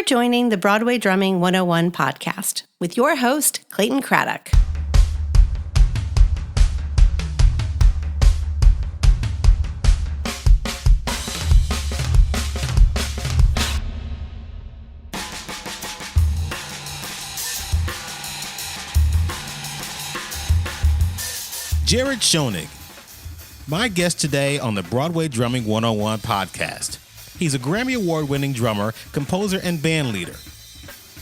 for joining the Broadway Drumming 101 podcast with your host, Clayton Craddock. Jared Schonig, my guest today on the Broadway Drumming 101 podcast. He's a Grammy Award-winning drummer, composer, and band leader.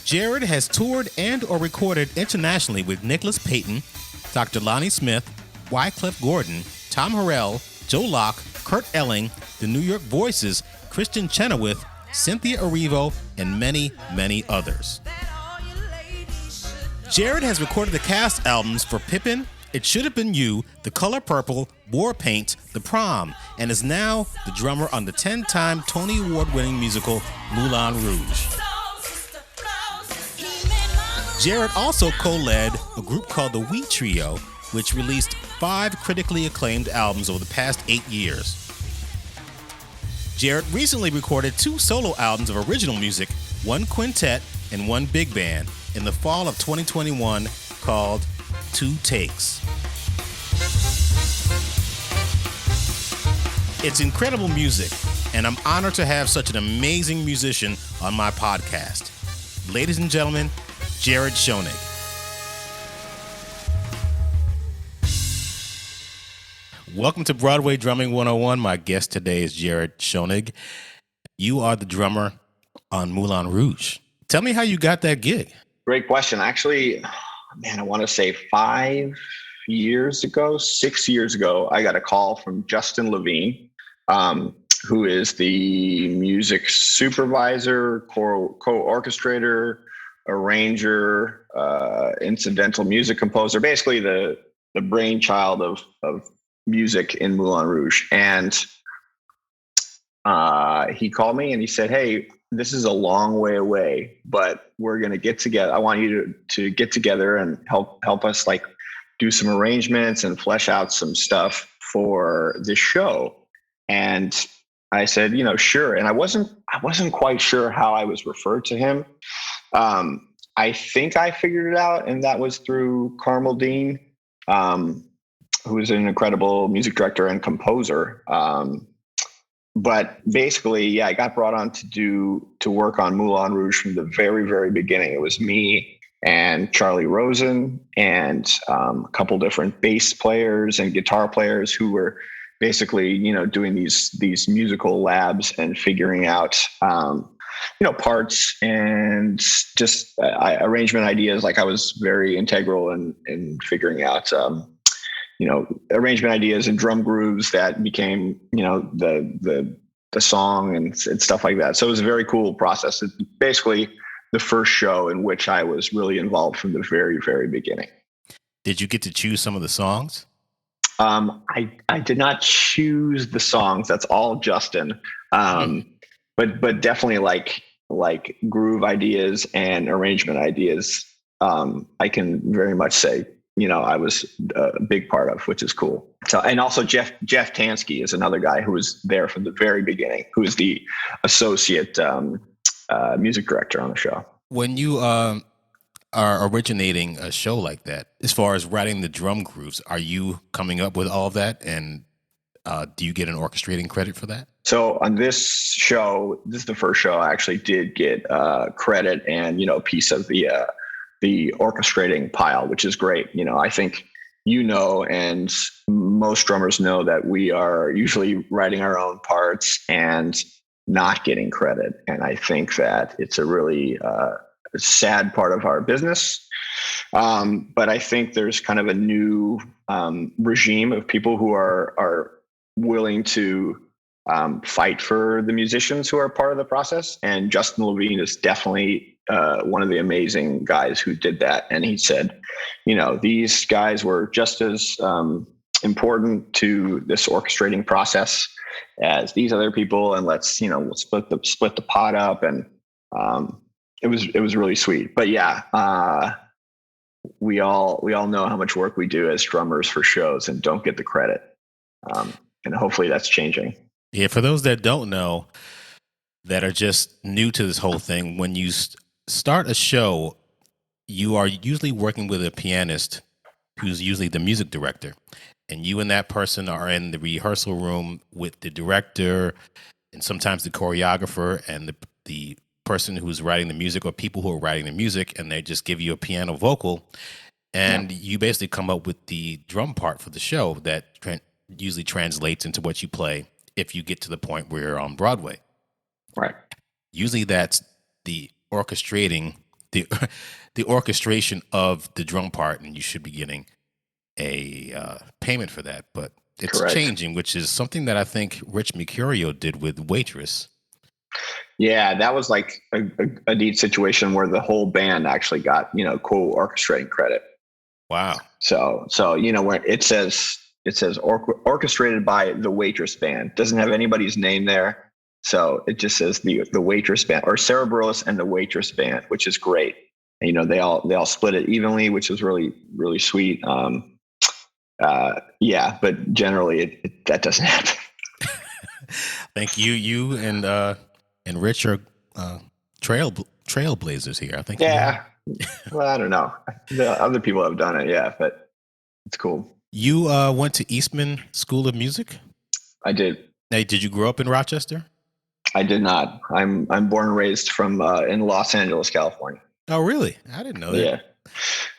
Jared has toured and or recorded internationally with Nicholas Payton, Dr. Lonnie Smith, Wycliffe Gordon, Tom Harrell, Joe Locke, Kurt Elling, the New York Voices, Kristen Chenoweth, Cynthia Erivo, and many, many others. Jared has recorded the cast albums for Pippin, It Should Have Been You, The Color Purple, War Paint, The Prom, and is now the drummer on the 10-time Tony Award-winning musical Moulin Rouge. Jared also co-led a group called the We Trio, which released 5 critically acclaimed albums over the past 8 years. Jared recently recorded 2 solo albums of original music, 1 quintet and 1 big band, in the fall of 2021 called 2 Takes. It's incredible music, and I'm honored to have such an amazing musician on my podcast. Ladies and gentlemen, Jared Schonig. Welcome to Broadway Drumming 101. My guest today is Jared Schonig. You are the drummer on Moulin Rouge. Tell me how you got that gig. Great question. Actually, I want to say 6 years ago, I got a call from Justin Levine, who is the music supervisor, co-orchestrator, arranger, incidental music composer, basically the brainchild of music in Moulin Rouge. And he called me and he said, "Hey, this is a long way away, but we're going to get together. I want you to get together and help us like do some arrangements and flesh out some stuff for this show." And I said, sure. And I wasn't quite sure how I was referred to him. I think I figured it out, and that was through Carmel Dean, who is an incredible music director and composer. But basically, I got brought on to work on Moulin Rouge from the very, very beginning. It was me and Charlie Rosen and a couple different bass players and guitar players who were basically, doing these musical labs and figuring out, parts and just arrangement ideas. Like I was very integral in figuring out, arrangement ideas and drum grooves that became, the song and stuff like that. So it was a very cool process. It's basically the first show in which I was really involved from the very, very beginning. Did you get to choose some of the songs? I did not choose the songs. That's all Justin. But definitely like groove ideas and arrangement ideas. I can very much say, I was a big part of, which is cool. So, and also Jeff Tansky is another guy who was there from the very beginning, who is the associate music director on the show. When you are originating a show like that, as far as writing the drum grooves, are you coming up with all of that? And do you get an orchestrating credit for that? So on this show, this is the first show I actually did get credit and, a piece of the orchestrating pile, which is great. I think, and most drummers know that we are usually writing our own parts and not getting credit. And I think that it's a really sad part of our business. But I think there's kind of a new regime of people who are willing to fight for the musicians who are part of the process. And Justin Levine is definitely one of the amazing guys who did that. And he said, these guys were just as important to this orchestrating process as these other people. And let's split the pot up. And it was really sweet. But we all know how much work we do as drummers for shows and don't get the credit. And hopefully that's changing. Yeah, for those that don't know, that are just new to this whole thing. When you start a show, you are usually working with a pianist who's usually the music director. And you and that person are in the rehearsal room with the director and sometimes the choreographer and the person who's writing the music, or people who are writing the music, and they just give you a piano vocal. And you basically come up with the drum part for the show that usually translates into what you play if you get to the point where you're on Broadway. Right. Usually that's the orchestrating, the orchestration of the drum part, and you should be getting a payment for that. But it's Correct. changing, which is something that I think Rich Mercurio did with Waitress. Yeah, that was like a neat situation where the whole band actually got, co-orchestrating credit. Wow. So where it says orchestrated by the Waitress band, doesn't have anybody's name there. So it just says the Waitress band, or Sarah Bareilles and the Waitress band, which is great. And, they all split it evenly, which is really, really sweet. But generally that doesn't happen. Thank you. You and Rich are trailblazers here, I think. Yeah. Well, I don't know. The other people have done it, yeah, but it's cool. You went to Eastman School of Music? I did. Hey, did you grow up in Rochester? I did not. I'm born and raised from in Los Angeles, California. Oh, really? I didn't know that.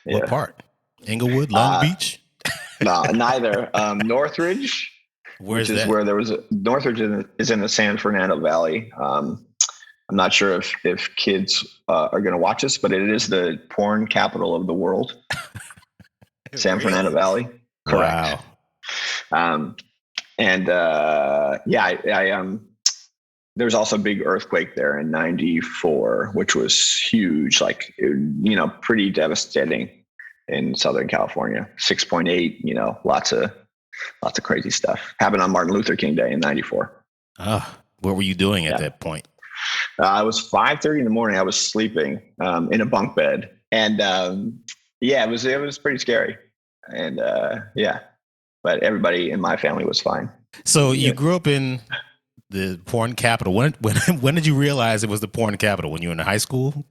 Yeah. What part? Inglewood, Long Beach? No, neither. Northridge. Where's which is that? where there was Northridge is in the San Fernando Valley. I'm not sure if kids are going to watch this, but it is the porn capital of the world. San Fernando Valley. Correct. Wow. There's also a big earthquake there in '94, which was huge, pretty devastating in Southern California. 6.8, lots of crazy stuff happened on Martin Luther King Day in '94. What were you doing at that point? I was 5:30 in the morning. I was sleeping in a bunk bed, and it was pretty scary. And but everybody in my family was fine. So you grew up in the porn capital. When did you realize it was the porn capital? When you were in high school?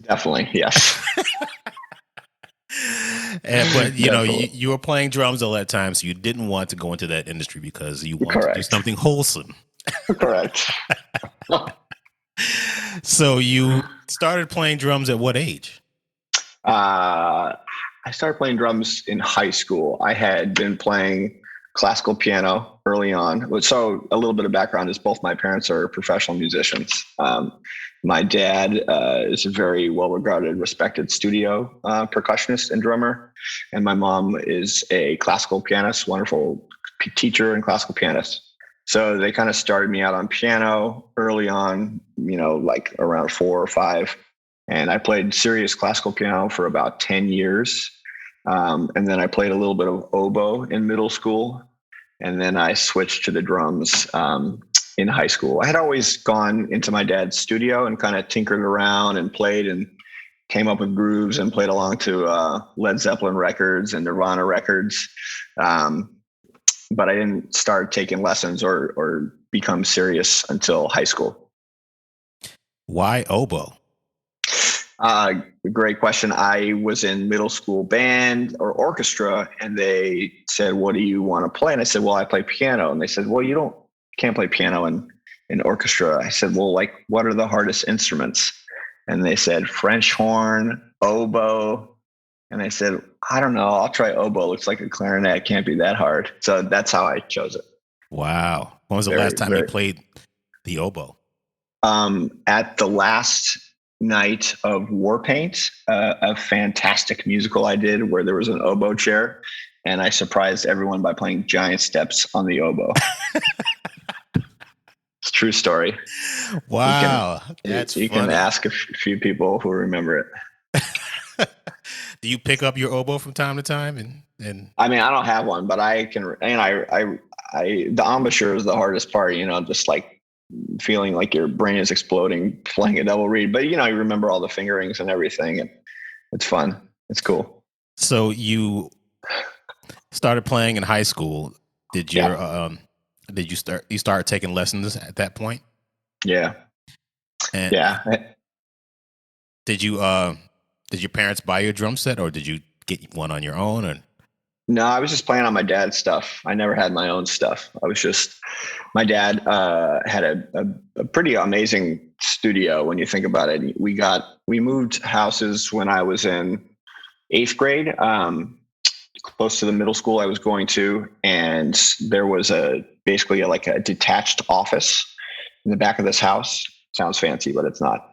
Definitely, yes. But you were playing drums all that time, so you didn't want to go into that industry because you wanted to do something wholesome. Correct. So you started playing drums at what age? I started playing drums in high school. I had been playing classical piano early on. So a little bit of background is both my parents are professional musicians. My dad is a very well-regarded, respected studio percussionist and drummer. And my mom is a classical pianist, wonderful teacher and classical pianist. So they kind of started me out on piano early on, like around 4 or 5. And I played serious classical piano for about 10 years. And then I played a little bit of oboe in middle school. And then I switched to the drums in high school. I had always gone into my dad's studio and kind of tinkered around and played and came up with grooves and played along to Led Zeppelin records and Nirvana records. But I didn't start taking lessons or become serious until high school. Why oboe? Great question. I was in middle school band or orchestra, and they said, "What do you want to play?" And I said, "Well, I play piano." And they said, "Well, you can't play piano in orchestra." I said, "Well, what are the hardest instruments?" And they said, "French horn, oboe." And I said, "I don't know. I'll try oboe. Looks like a clarinet. It can't be that hard." So that's how I chose it. Wow. When was the last time you played the oboe? At the last night of Warpaint, a fantastic musical I did where there was an oboe chair, and I surprised everyone by playing giant steps on the oboe. It's a true story. Wow. You can ask a few people who remember it. Do you pick up your oboe from time to time? And I mean, I don't have one, but I can. And I the embouchure is the hardest part. Just like feeling like your brain is exploding playing a double reed. But you remember all the fingerings and everything, and it's fun. It's cool. So you started playing in high school. Did you start taking lessons at that point? Yeah. And Yeah. did your parents buy you a drum set, or did you get one on your own? Or No, I was just playing on my dad's stuff. I never had my own stuff. My dad had a pretty amazing studio when you think about it. We moved houses when I was in 8th grade, close to the middle school I was going to. And there was basically a detached office in the back of this house. Sounds fancy, but it's not.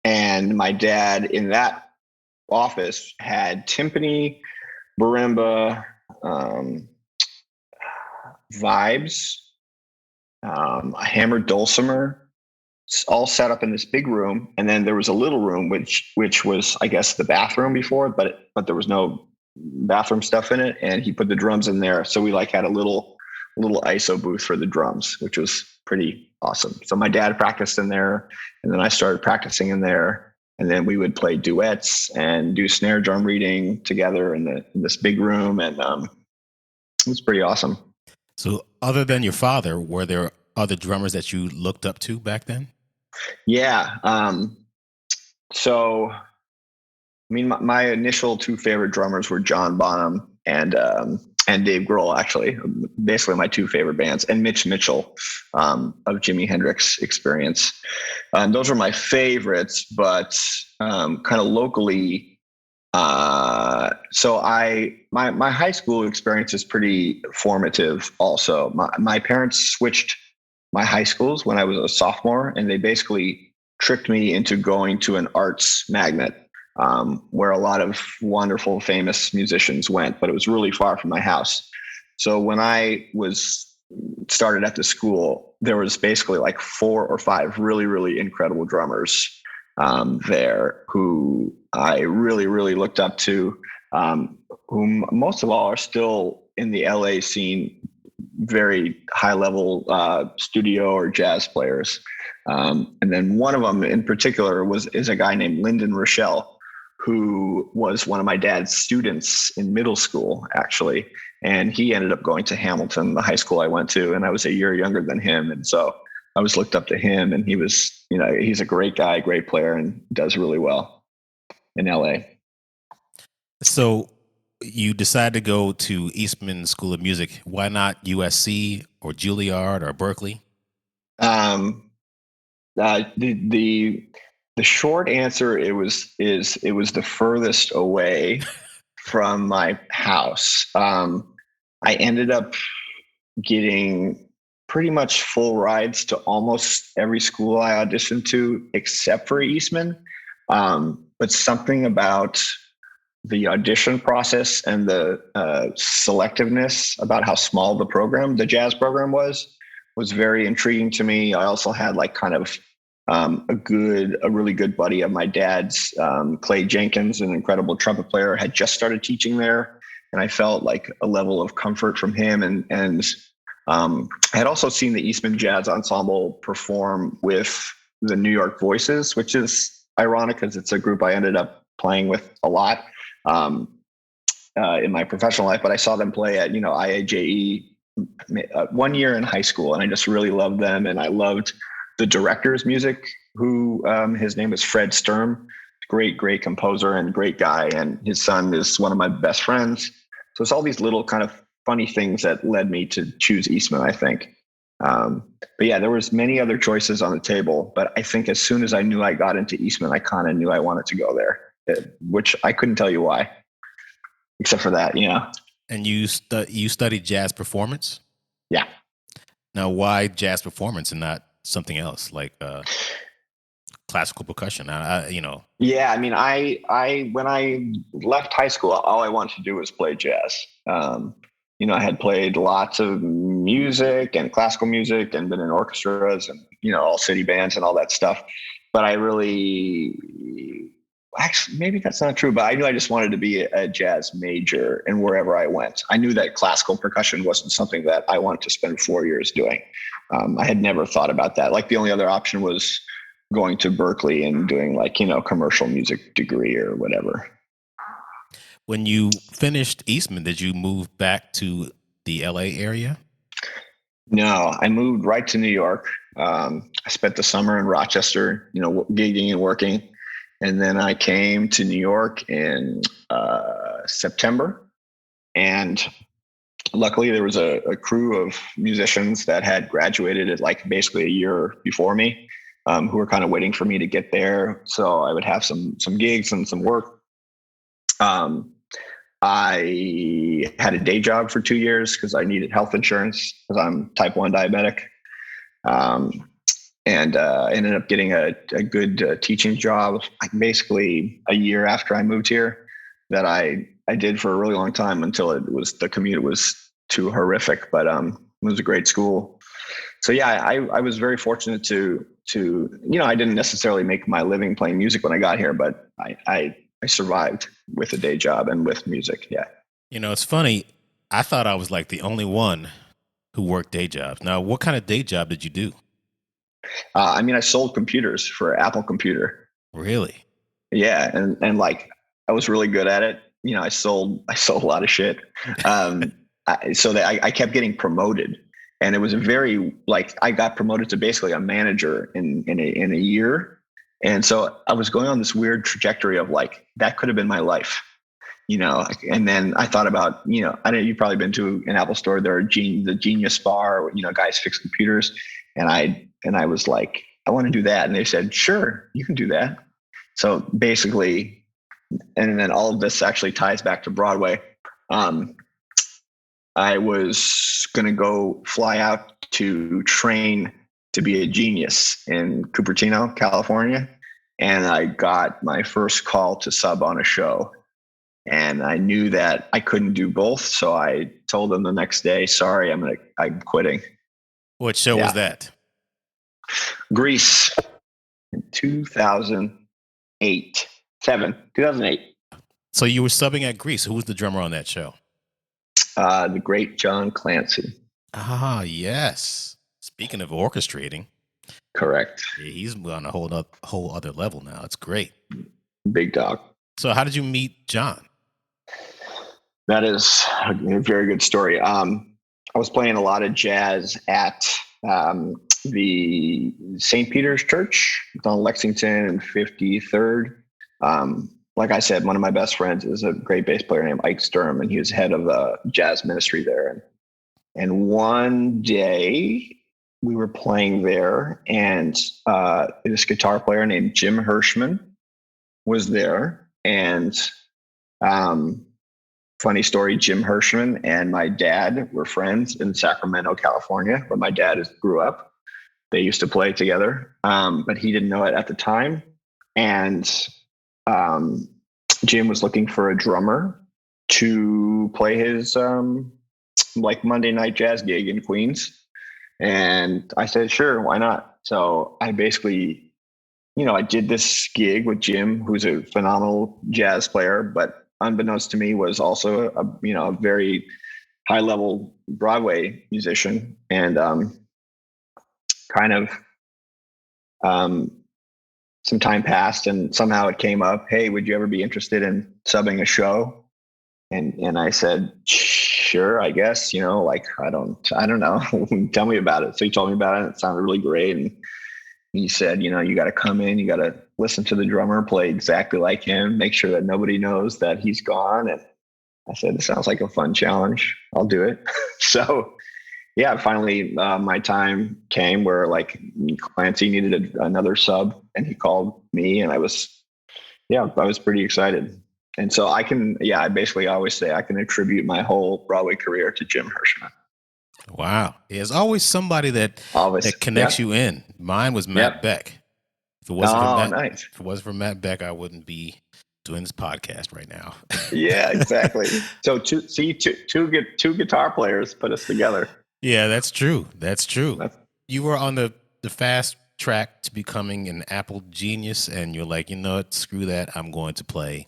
And my dad in that office had timpani, marimba, vibes, a hammered dulcimer, all set up in this big room. And then there was a little room, which was, I guess, the bathroom before, but there was no bathroom stuff in it. And he put the drums in there. So we had a little ISO booth for the drums, which was pretty awesome. So my dad practiced in there, and then I started practicing in there. And then we would play duets and do snare drum reading together in this big room. And it was pretty awesome. so, other than your father, were there other drummers that you looked up to back then? Yeah. So, I mean, my initial two favorite drummers were John Bonham and Dave Grohl, actually. Basically my two favorite bands, and Mitch Mitchell of Jimi Hendrix Experience. Those were my favorites, but kind of locally. So my high school experience is pretty formative also. My parents switched my high schools when I was a sophomore, and they basically tricked me into going to an arts magnet, where a lot of wonderful, famous musicians went, but it was really far from my house. So when I started at the school, there was basically 4 or 5 really, really incredible drummers there who I really, really looked up to, whom most of all are still in the LA scene, very high level studio or jazz players. And then one of them in particular is a guy named Lyndon Rochelle, who was one of my dad's students in middle school, actually. And he ended up going to Hamilton, the high school I went to, and I was a year younger than him. And so I was looked up to him, and he was, he's a great guy, great player, and does really well in LA. So you decided to go to Eastman School of Music. Why not USC or Juilliard or Berkeley? The short answer, it was the furthest away from my house. I ended up getting pretty much full rides to almost every school I auditioned to, except for Eastman. But something about the audition process and the selectiveness about how small the jazz program was very intriguing to me. I also had a really good buddy of my dad's, Clay Jenkins, an incredible trumpet player, had just started teaching there. And I felt like a level of comfort from him. And I had also seen the Eastman Jazz Ensemble perform with the New York Voices, which is ironic because it's a group I ended up playing with a lot in my professional life. But I saw them play at, IAJE 1 year in high school, and I just really loved them. And I loved the director's music, who his name is Fred Sturm, great composer and great guy. And his son is one of my best friends. So it's all these little kind of funny things that led me to choose Eastman, I think. But yeah, there was many other choices on the table, but I think as soon as I knew I got into Eastman, I kind of knew I wanted to go there, which I couldn't tell you why, except for that, And you studied jazz performance? Yeah. Now, why jazz performance and not something else like classical percussion? Yeah, I mean, I when I left high school, all I wanted to do was play jazz. I had played lots of music and classical music and been in orchestras and, all city bands and all that stuff. But actually, maybe that's not true, but I knew I just wanted to be a jazz major, and wherever I went, I knew that classical percussion wasn't something that I wanted to spend 4 years doing. I had never thought about that. The only other option was going to Berkeley and doing commercial music degree or whatever. When you finished Eastman, did you move back to the LA area? No, I moved right to New York. I spent the summer in Rochester, gigging and working. And then I came to New York in September. And luckily there was a crew of musicians that had graduated at like basically a year before me, who were kind of waiting for me to get there. So I would have some gigs and some work. I had a day job for 2 years because I needed health insurance because I'm type 1 diabetic. And ended up getting a good teaching job like basically a year after I moved here that I did for a really long time until the commute was too horrific, but it was a great school. So yeah, I was very fortunate to I didn't necessarily make my living playing music when I got here, but I survived with a day job and with music. Yeah. It's funny. I thought I was like the only one who worked day jobs. Now, what kind of day job did you do? I sold computers for Apple Computer. Really? Yeah. And like, I was really good at it. I sold a lot of shit. I kept getting promoted, and it was I got promoted to basically a manager in a year. And so I was going on this weird trajectory of like, that could have been my life, and then I thought about, I know you've probably been to an Apple store. There are the Genius Bar, guys fix computers. And I was like, I want to do that. And they said, sure, you can do that. So basically, and then all of this actually ties back to Broadway. I was going to go fly out to train to be a genius in Cupertino, California. And I got my first call to sub on a show. And I knew that I couldn't do both. So I told them the next day, sorry, I'm quitting. What show was that? Grease in 2008. So you were subbing at Grease. Who was the drummer on that show? The great John Clancy. Ah, yes. Speaking of orchestrating. Correct. Yeah, he's on a whole other level now. It's great. Big dog. So how did you meet John? That is a very good story. I was playing a lot of jazz at the St. Peter's Church on Lexington and 53rd. Like I said, one of my best friends is a great bass player named Ike Sturm, and he was head of the jazz ministry there. And one day we were playing there, and this guitar player named Jim Herschman was there. And funny story, Jim Herschman and my dad were friends in Sacramento, California, where my dad grew up. They used to play together, but he didn't know it at the time. And Jim was looking for a drummer to play his Monday night jazz gig in Queens. And I said, sure, why not? So I basically, I did this gig with Jim, who's a phenomenal jazz player, but unbeknownst to me was also a very high level Broadway musician. And some time passed, and somehow it came up, hey, would you ever be interested in subbing a show? And I said, sure, I guess, I don't know. Tell me about it. So he told me about it. It sounded really great. And he said, you got to come in, you got to listen to the drummer play exactly like him, make sure that nobody knows that he's gone. And I said, this sounds like a fun challenge. I'll do it. So yeah, finally, my time came where Clancy needed another sub, and he called me, and I was pretty excited. And so I basically always say I can attribute my whole Broadway career to Jim Herschman. Wow. There's always somebody that connects you in. Mine was Matt Beck. If it wasn't for Matt Beck, I wouldn't be doing this podcast right now. Yeah, exactly. So two guitar players put us together. Yeah, that's true. You were on the fast track to becoming an Apple genius, and you're like, you know what? Screw that. I'm going to play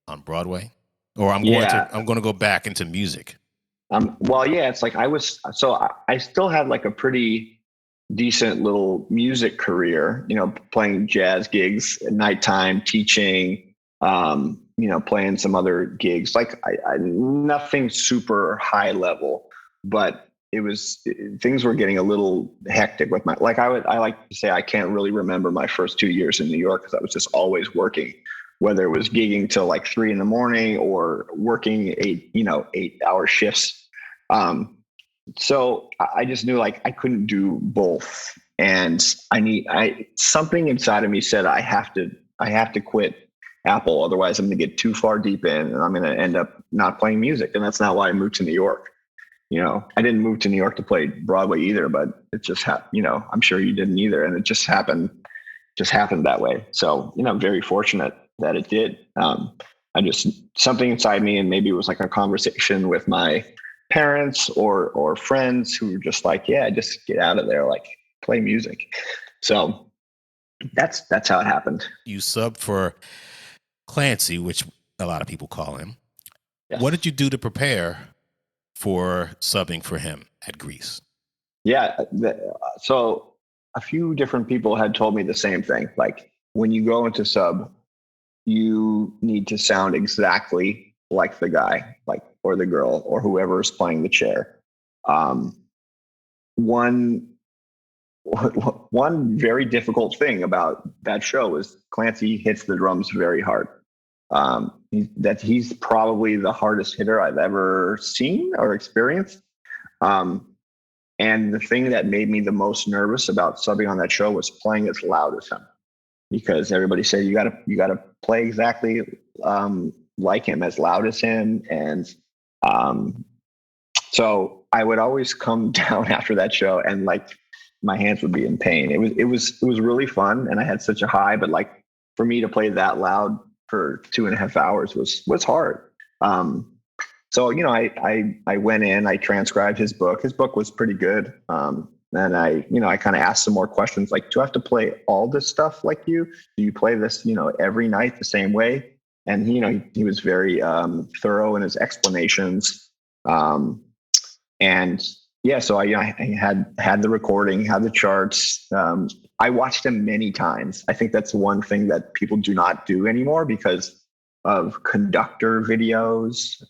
on Broadway, or I'm going to go back into music. It's like I still had like a pretty decent little music career, playing jazz gigs at nighttime, teaching, playing some other gigs, like I nothing super high level, but things were getting a little hectic with I like to say I can't really remember my first 2 years in New York because I was just always working, whether it was gigging till like 3 a.m. or working 8-hour shifts. So I just knew like I couldn't do both. And something inside of me said, I have to quit Apple. Otherwise I'm going to get too far deep in and I'm going to end up not playing music. And that's not why I moved to New York. I didn't move to New York to play Broadway either, but it just happened, I'm sure you didn't either. And it just happened that way. So, I'm very fortunate that it did. Something inside me, and maybe it was like a conversation with my parents or friends who were just like, yeah, just get out of there, like play music. So that's how it happened. You subbed for Clancy, which a lot of people call him. Yes. What did you do to prepare for subbing for him at Grease? Yeah. So a few different people had told me the same thing. Like when you go into sub, you need to sound exactly like the guy, or the girl, or whoever is playing the chair. One very difficult thing about that show is Clancy hits the drums very hard. He's probably the hardest hitter I've ever seen or experienced. And the thing that made me the most nervous about subbing on that show was playing as loud as him, because everybody said you gotta play exactly like him, as loud as him. And so I would always come down after that show and like my hands would be in pain. It was really fun, and I had such a high, but like for me to play that loud for 2.5 hours was hard. So, I went in, I transcribed his book. His book was pretty good. And I kind of asked some more questions, like, do I have to play all this stuff like you? Do you play this, every night the same way? And, he was very thorough in his explanations. And yeah, so I had the recording, had the charts. I watched him many times. I think that's one thing that people do not do anymore because of conductor videos.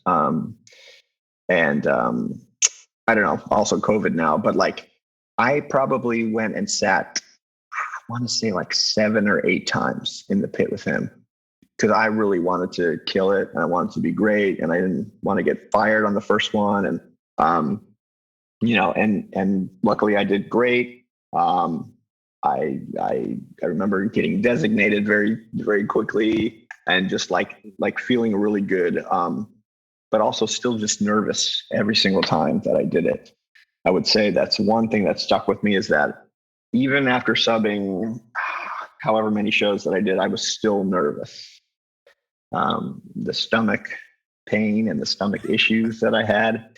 And I don't know, also COVID now, but like I probably went and sat, I want to say like 7 or 8 times in the pit with him, because I really wanted to kill it and I wanted to be great and I didn't want to get fired on the first one. And, and luckily I did great. I remember getting designated very, very quickly and just like feeling really good. But also still just nervous every single time that I did it. I would say that's one thing that stuck with me, is that even after subbing however many shows that I did, I was still nervous. The stomach pain and the stomach issues that I had.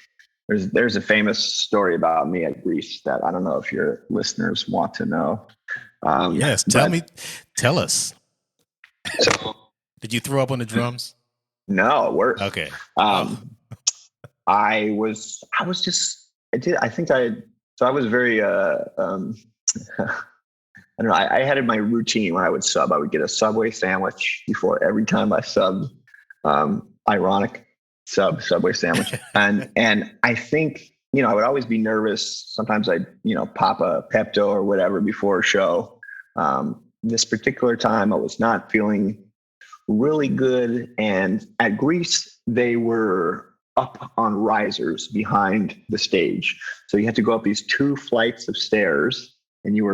There's a famous story about me at Grease that I don't know if your listeners want to know. Yes, tell us. So, did you throw up on the drums? No, worse. Okay. I was very, I don't know. I had my routine when I would sub. I would get a Subway sandwich before every time I subbed. Ironic Subway sandwich. And I think, I would always be nervous. Sometimes I'd, pop a Pepto or whatever before a show. This particular time I was not feeling really good. And at Grease, they were up on risers behind the stage. So you had to go up these 2 flights of stairs, and you were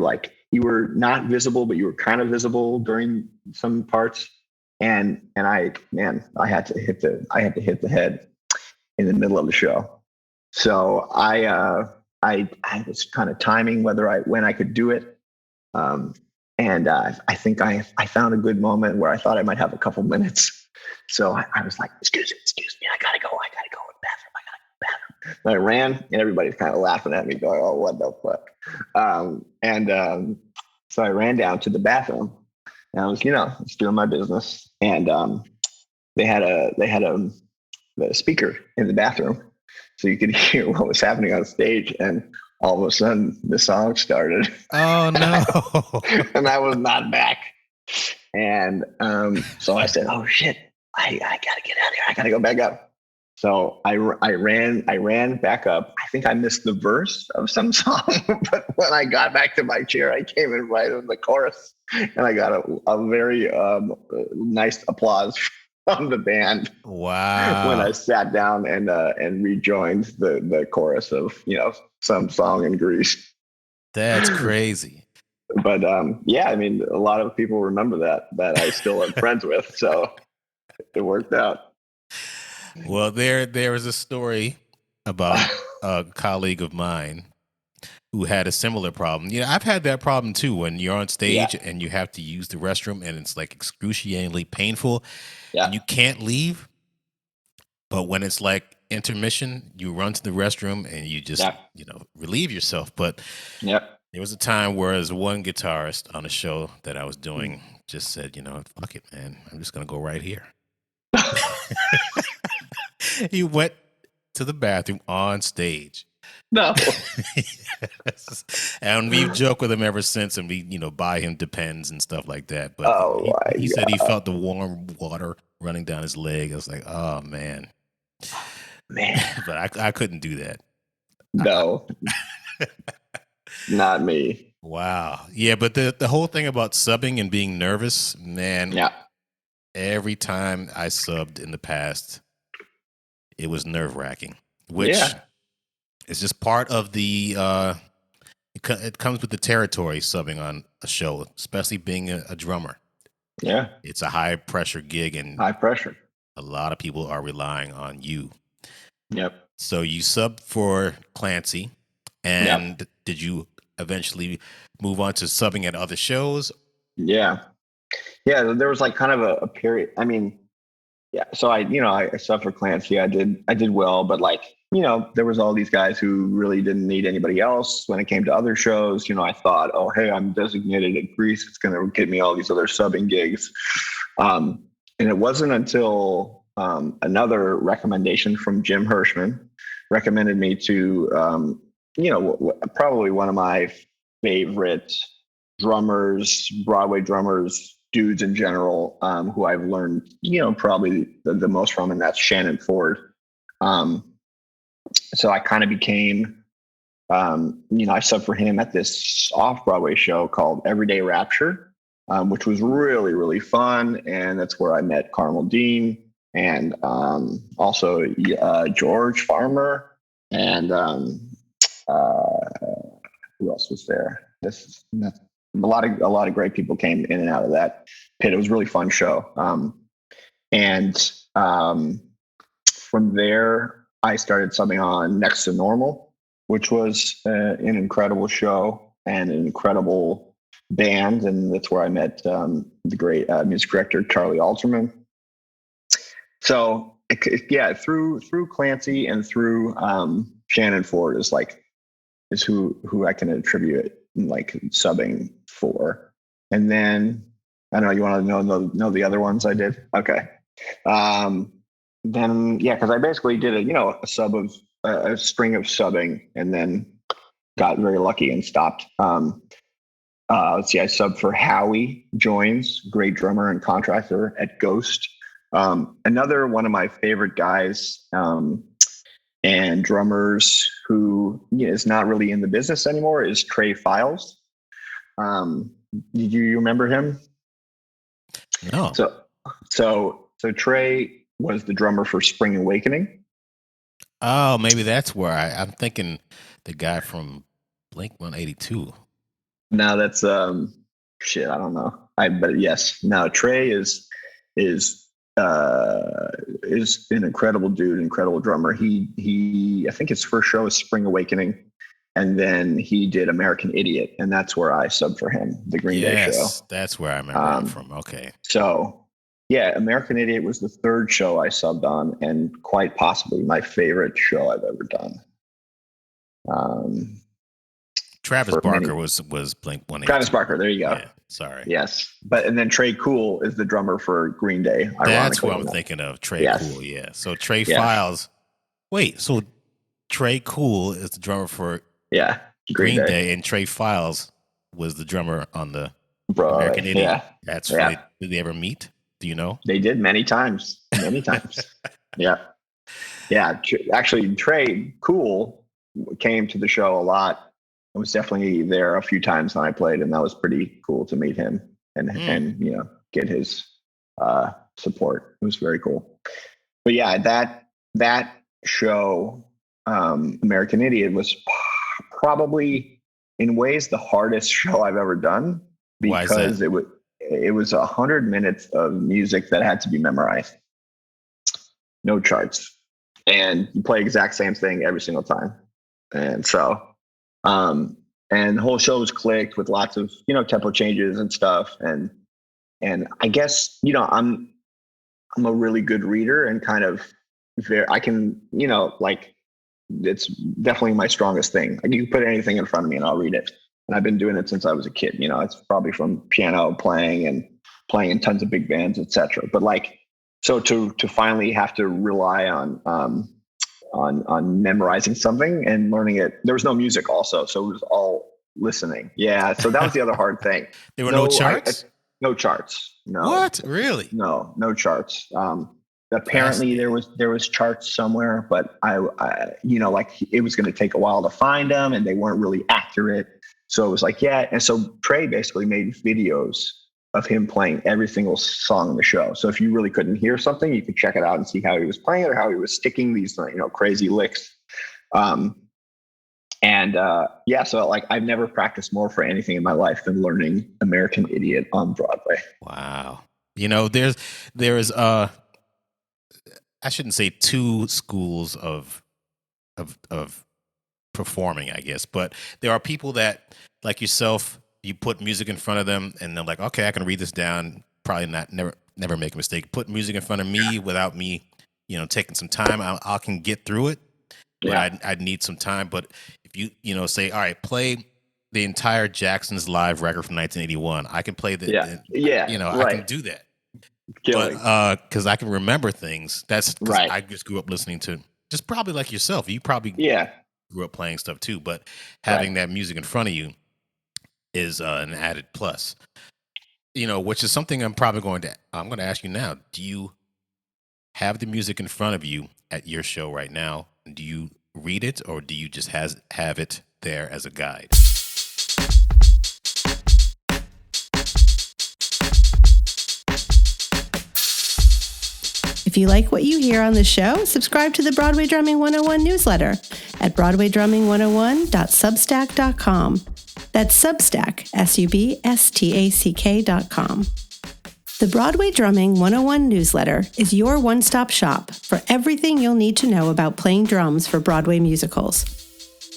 not visible, but you were kind of visible during some parts. And I had to hit the head in the middle of the show. So I was kind of timing when I could do it. And I think I found a good moment where I thought I might have a couple minutes. So I was like, excuse me, I gotta go to the bathroom. And I ran, and everybody's kind of laughing at me, going, oh, what the fuck? So I ran down to the bathroom, and I was, just doing my business. And they had a speaker in the bathroom, so you could hear what was happening on stage. And all of a sudden, the song started. Oh no! And I was not back. And so I said, "Oh shit! I gotta get out of here. I gotta go back up." So I ran back up. I think I missed the verse of some song, but when I got back to my chair, I came in right in the chorus, and I got a very nice applause from the band. Wow. When I sat down and rejoined the chorus of some song in Greece. That's crazy. But yeah, I mean, a lot of people remember that I still am friends with, so it worked out. Well, there is a story about a colleague of mine who had a similar problem. I've had that problem too when you're on stage and you have to use the restroom and it's like excruciatingly painful and you can't leave. But when it's like intermission, you run to the restroom and you just, relieve yourself. But there was a time where as one guitarist on a show that I was doing just said, fuck it, man. I'm just going to go right here. He went to the bathroom on stage. No. Yes. And we've joked with him ever since, and we, buy him Depends and stuff like that. But he said he felt the warm water running down his leg. I was like, oh, man. But I couldn't do that. No. Not me. Wow. Yeah, but the whole thing about subbing and being nervous, man. Yeah. Every time I subbed in the past, it was nerve-wracking, which is just part of the it comes with the territory subbing on a show, especially being a drummer. Yeah. It's a high-pressure gig, and high pressure. A lot of people are relying on you. Yep. So you subbed for Clancy, and did you eventually move on to subbing at other shows? Yeah. Yeah, there was like kind of a period. I mean, so I subbed for Clancy. I did well, but like, there was all these guys who really didn't need anybody else. When it came to other shows, I thought, oh, hey, I'm designated at Greece. It's going to get me all these other subbing gigs. And it wasn't until another recommendation from Jim Hirschman recommended me to, probably one of my favorite drummers, Broadway drummers, dudes in general, who I've learned, probably the most from, and that's Shannon Ford. So I kind of became, I subbed for him at this off-Broadway show called Everyday Rapture, which was really, really fun. And that's where I met Carmel Dean and also George Farmer and who else was there? A lot of great people came in and out of that pit. It was a really fun show. And from there, I started subbing on Next to Normal, which was an incredible show and an incredible band. And that's where I met the great music director, Charlie Alterman. So through Clancy and through Shannon Ford is who I can attribute like subbing for. And then I don't know, you want to know the other ones I did? Okay. Then because I basically did a sub of a string of subbing and then got very lucky and stopped. Let's see, I subbed for Howie Joins, great drummer and contractor at Ghost. Another one of my favorite guys and drummers who is not really in the business anymore is Trey Files. Did you remember him? No. So Trey was the drummer for Spring Awakening. Oh, maybe that's where I'm thinking the guy from Blink 182. No, that's shit. I don't know. But yes, no. Trey is an incredible dude, incredible drummer. He I think his first show was Spring Awakening, and then he did American Idiot, and that's where I subbed for him, the Green Day show. That's where I remember him from. Okay. So yeah, American Idiot was the third show I subbed on, and quite possibly my favorite show I've ever done. Travis Barker was Blink 182. Travis Barker, there you go. Yeah, sorry. Yes, and then Trey Cool is the drummer for Green Day. That's what I'm thinking of. Trey Cool, yeah. So Trey Files. Wait, so Trey Cool is the drummer for Green Day, and Trey Files was the drummer on the American Idiot. Yeah. That's right. Did they ever meet? Do you know? They did many times. Yeah. Yeah, actually, Trey Cool came to the show a lot. I was definitely there a few times when I played, and that was pretty cool to meet him and get his support. It was very cool. But yeah, that show, American Idiot, was probably in ways the hardest show I've ever done, because it was 100 minutes of music that had to be memorized. No charts. And you play exact same thing every single time. And so, and the whole show was clicked with lots of, tempo changes and stuff. And I guess, I'm a really good reader and kind of I can, it's definitely my strongest thing. Like, you can put anything in front of me and I'll read it. And I've been doing it since I was a kid. It's probably from piano playing and playing in tons of big bands, etc. But so to finally have to rely on memorizing something and learning it. There was no music also, so it was all listening. Yeah, so that was the other hard thing. There were no charts? No charts. No. What? Really? No charts. Apparently there was charts somewhere, but I it was going to take a while to find them, and they weren't really accurate. So it was and so Trey basically made videos of him playing every single song in the show. So if you really couldn't hear something, you could check it out and see how he was playing it, or how he was sticking these, crazy licks. So I've never practiced more for anything in my life than learning American Idiot on Broadway. Wow. There is I shouldn't say two schools of performing, I guess, but there are people that, like yourself, you put music in front of them and they're like, okay, I can read this down. Probably never make a mistake. Put music in front of me without me, taking some time. I can get through it, but I'd need some time. But if you, say, all right, play the entire Jackson's Live record from 1981. I can play I can do that. But because I can remember things. That's because I just grew up listening to, just probably like yourself. You probably grew up playing stuff too, but having that music in front of you is an added plus, which is something I'm going to ask you now. Do you have the music in front of you at your show right now? Do you read it, or do you just have it there as a guide? If you like what you hear on the show, subscribe to the Broadway Drumming 101 newsletter at broadwaydrumming101.substack.com. That's Substack, substack.com. The Broadway Drumming 101 newsletter is your one-stop shop for everything you'll need to know about playing drums for Broadway musicals.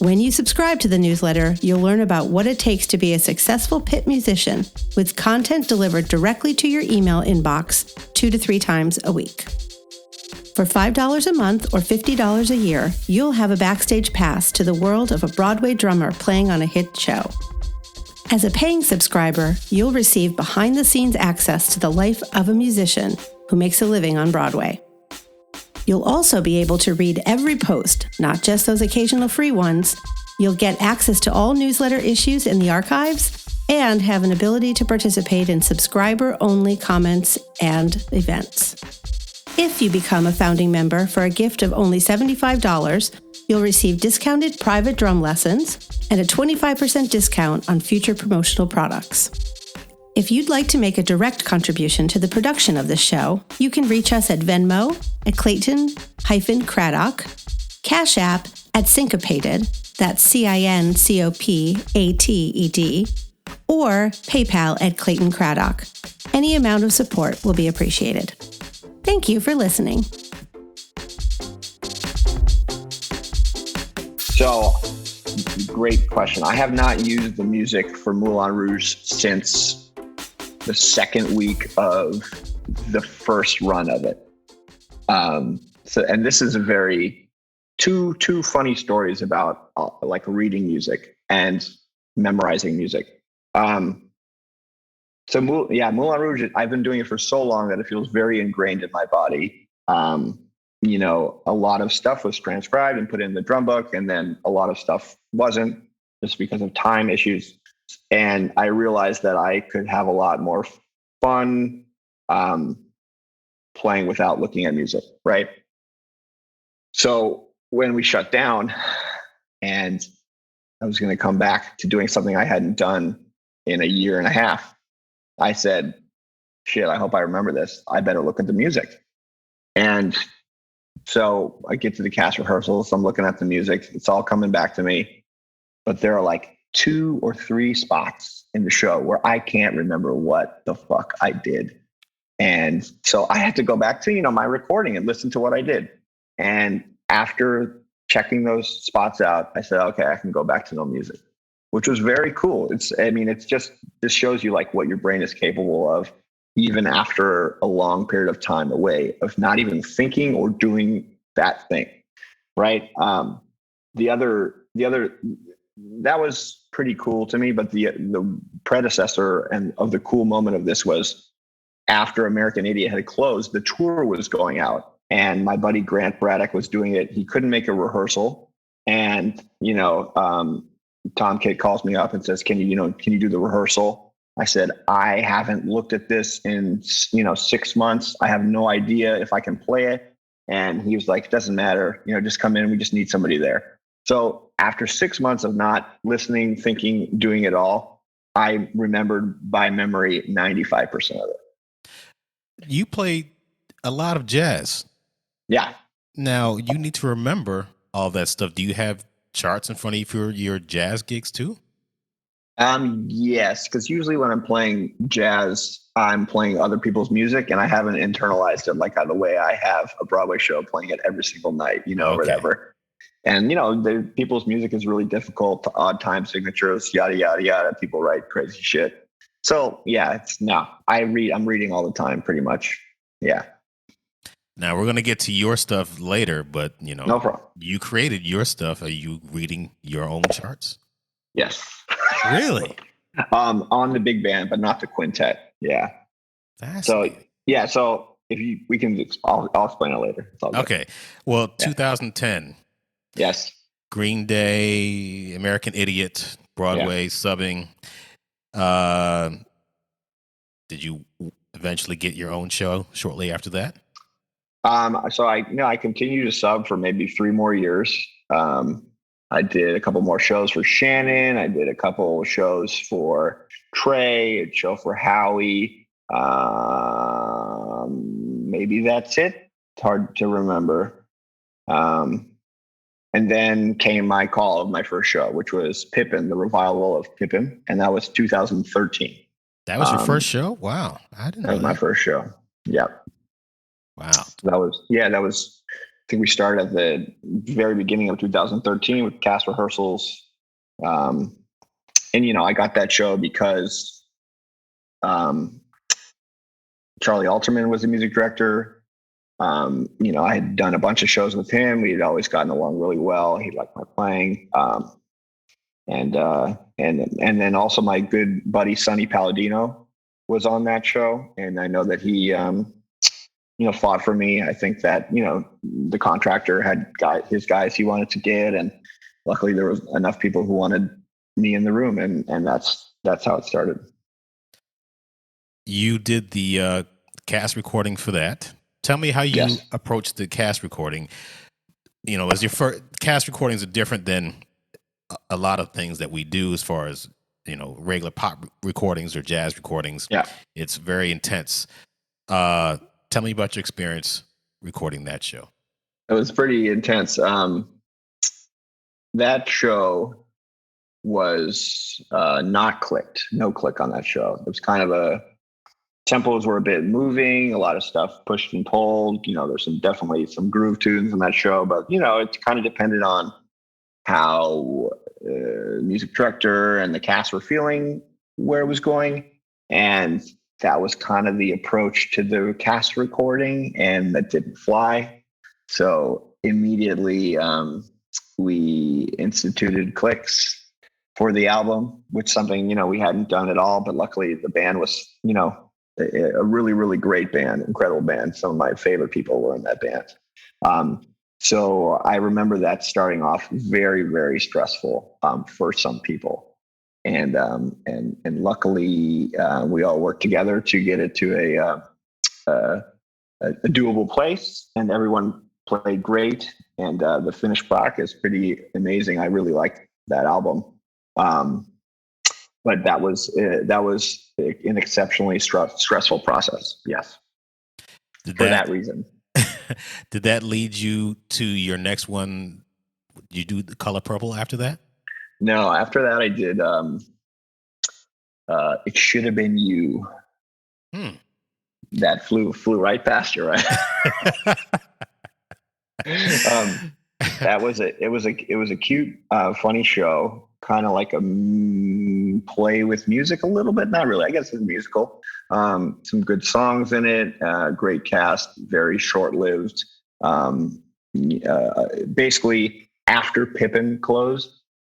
When you subscribe to the newsletter, you'll learn about what it takes to be a successful pit musician, with content delivered directly to your email inbox 2 to 3 times a week. For $5 a month or $50 a year, you'll have a backstage pass to the world of a Broadway drummer playing on a hit show. As a paying subscriber, you'll receive behind-the-scenes access to the life of a musician who makes a living on Broadway. You'll also be able to read every post, not just those occasional free ones. You'll get access to all newsletter issues in the archives and have an ability to participate in subscriber-only comments and events. If you become a founding member for a gift of only $75, you'll receive discounted private drum lessons and a 25% discount on future promotional products. If you'd like to make a direct contribution to the production of this show, you can reach us at Venmo at Clayton-Craddock, Cash App at Syncopated, that's CINCOPATED, or PayPal at Clayton Craddock. Any amount of support will be appreciated. Thank you for listening. So, great question. I have not used the music for Moulin Rouge since the second week of the first run of it. And this is two funny stories about reading music and memorizing music. Moulin Rouge, I've been doing it for so long that it feels very ingrained in my body. A lot of stuff was transcribed and put in the drum book, and then a lot of stuff wasn't, just because of time issues. And I realized that I could have a lot more fun playing without looking at music, right? So when we shut down and I was going to come back to doing something I hadn't done in a year and a half, I said, shit, I hope I remember this. I better look at the music. And so I get to the cast rehearsals. I'm looking at the music. It's all coming back to me. But there are like 2 or 3 spots in the show where I can't remember what the fuck I did. And so I had to go back to, my recording and listen to what I did. And after checking those spots out, I said, okay, I can go back to no music, which was very cool. It's just, this shows you like what your brain is capable of, even after a long period of time away, of not even thinking or doing that thing. Right. The other, that was pretty cool to me, but the predecessor and of the cool moment of this was after American Idiot had closed, the tour was going out. And my buddy Grant Braddock was doing it. He couldn't make a rehearsal. And, Tom Kitt calls me up and says, can you do the rehearsal? I said, I haven't looked at this in, 6 months. I have no idea if I can play it. And he was like, it doesn't matter. Just come in. We just need somebody there. So after 6 months of not listening, thinking, doing it all, I remembered by memory 95% of it. You played a lot of jazz. Yeah. Now, you need to remember all that stuff. Do you have charts in front of you for your jazz gigs too? Yes, because usually when I'm playing jazz, I'm playing other people's music, and I haven't internalized it like the way I have a Broadway show playing it every single night, or whatever. And, the people's music is really difficult, odd time signatures, yada, yada, yada. People write crazy shit. So, yeah, I'm reading all the time pretty much. Yeah. Now, we're going to get to your stuff later, but, no problem. You created your stuff. Are you reading your own charts? Yes. Really? On the big band, but not the quintet. Yeah. So, yeah. So I'll explain it later. Okay. Well, 2010. Yes. Green Day, American Idiot, Broadway, subbing. Did you eventually get your own show shortly after that? So I continued to sub for maybe 3 more years. I did a couple more shows for Shannon. I did a couple shows for Trey, a show for Howie. Maybe that's it. It's hard to remember. And then came my call of my first show, which was Pippin, the revival of Pippin. And that was 2013. That was your first show? Wow. I didn't know that was my first show. Yep. Wow. That was, I think we started at the very beginning of 2013 with cast rehearsals. And, I got that show because Charlie Alterman was the music director. I had done a bunch of shows with him. We had always gotten along really well. He liked my playing. And then also my good buddy, Sonny Palladino, was on that show. And I know that he, fought for me. I think that, the contractor had his guys he wanted to get. And luckily there was enough people who wanted me in the room. And that's how it started. You did the cast recording for that. Tell me how you approached the cast recording. As your first cast recordings are different than a lot of things that we do as far as, regular pop recordings or jazz recordings. Yeah. It's very intense. Tell me about your experience recording that show. It was pretty intense. That show was not clicked. No click on that show. It was kind of tempos were a bit moving, a lot of stuff pushed and pulled. There's definitely some groove tunes in that show, but it kind of depended on how music director and the cast were feeling where it was going. And that was kind of the approach to the cast recording, and that didn't fly. So immediately we instituted clicks for the album, which something, we hadn't done at all, but luckily the band was, a really, really great band, incredible band. Some of my favorite people were in that band. So I remember that starting off very, very stressful for some people. And luckily we all worked together to get it to a doable place, and everyone played great, and the finished product is pretty amazing. I really liked that album, but that was an exceptionally stressful process. Yes, for that reason. Did that lead you to your next one? You do The Color Purple after that? No, after that I did It Should Have Been You. That flew right past you, right? It was a cute, funny show, kind of like a play with music a little bit. Not really, I guess it's a musical. Some good songs in it, great cast, very short-lived. Basically, after Pippin closed,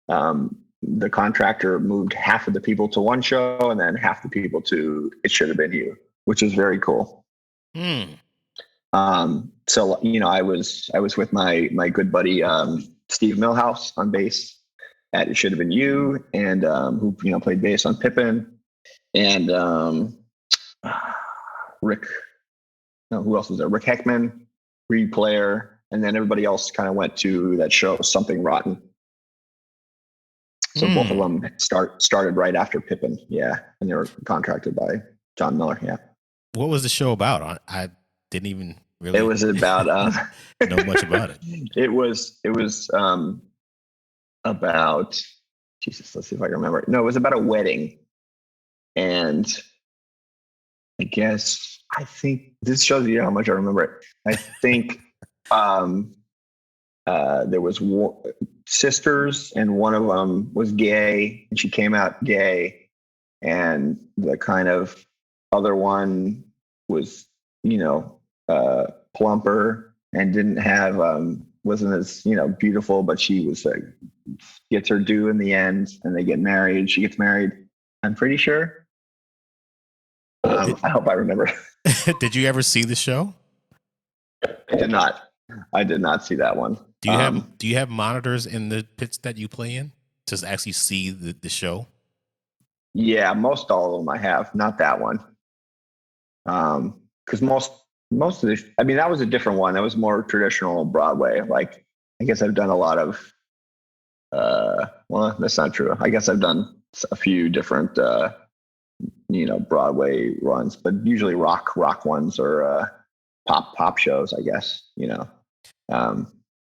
the contractor moved half of the people to one show and then half the people to It Should Have Been You, which is very cool. So, I was with my good buddy, Steve Milhouse on bass at It Should Have Been You, and who, played bass on Pippin, and who else was there? Rick Heckman, reed player, and then everybody else kind of went to that show, Something Rotten. So both of them started right after Pippin, yeah, and they were contracted by John Miller, yeah. What was the show about? I didn't even really. It was about know much about it. It was about Jesus. Let's see if I can remember. No, it was about a wedding, and I think this shows you how much I remember it. I think there was sisters, and one of them was gay, and she came out gay, and the kind of other one was, plumper and didn't have, wasn't as, beautiful, but she was gets her due in the end, and they get married. She gets married, I'm pretty sure. I hope I remember. Did you ever see the show? I did not see that one. Do you have monitors in the pits that you play in to actually see the show? Yeah, most all of them I have, not that one. Because most of the, that was a different one. That was more traditional Broadway. Like, I guess I've done a lot of, well, that's not true. I guess I've done a few different, Broadway runs, but usually rock ones or pop shows, I guess,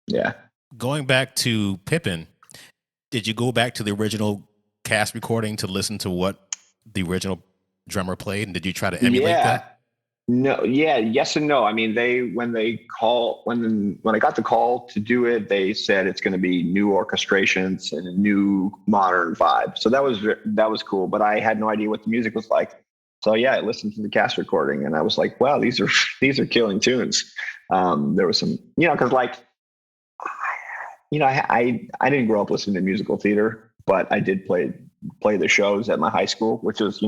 yeah. Going back to Pippin, did you go back to the original cast recording to listen to what the original drummer played, and did you try to emulate that? No, yeah, yes and no. When I got the call to do it, they said it's going to be new orchestrations and a new modern vibe. So that was cool, but I had no idea what the music was like. So yeah, I listened to the cast recording, and I was like, wow, these are killing tunes. There was some, because I didn't grow up listening to musical theater, but I did play the shows at my high school, which was,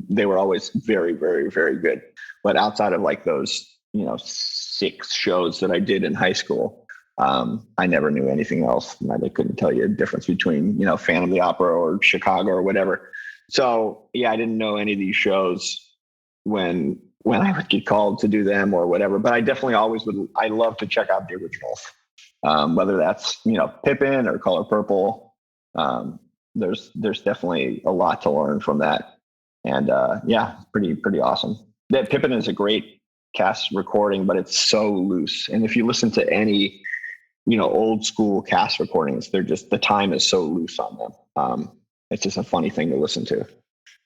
they were always very, very, very good. But outside of like those, 6 shows that I did in high school, I never knew anything else. I couldn't tell you the difference between, Phantom of the Opera or Chicago or whatever. So yeah, I didn't know any of these shows when I would get called to do them or whatever. But I definitely always would. I love to check out the originals, whether that's Pippin or Color Purple. There's definitely a lot to learn from that, and yeah, pretty awesome. That Pippin is a great cast recording, but it's so loose. And if you listen to any old school cast recordings, they're just, the time is so loose on them. It's just a funny thing to listen to,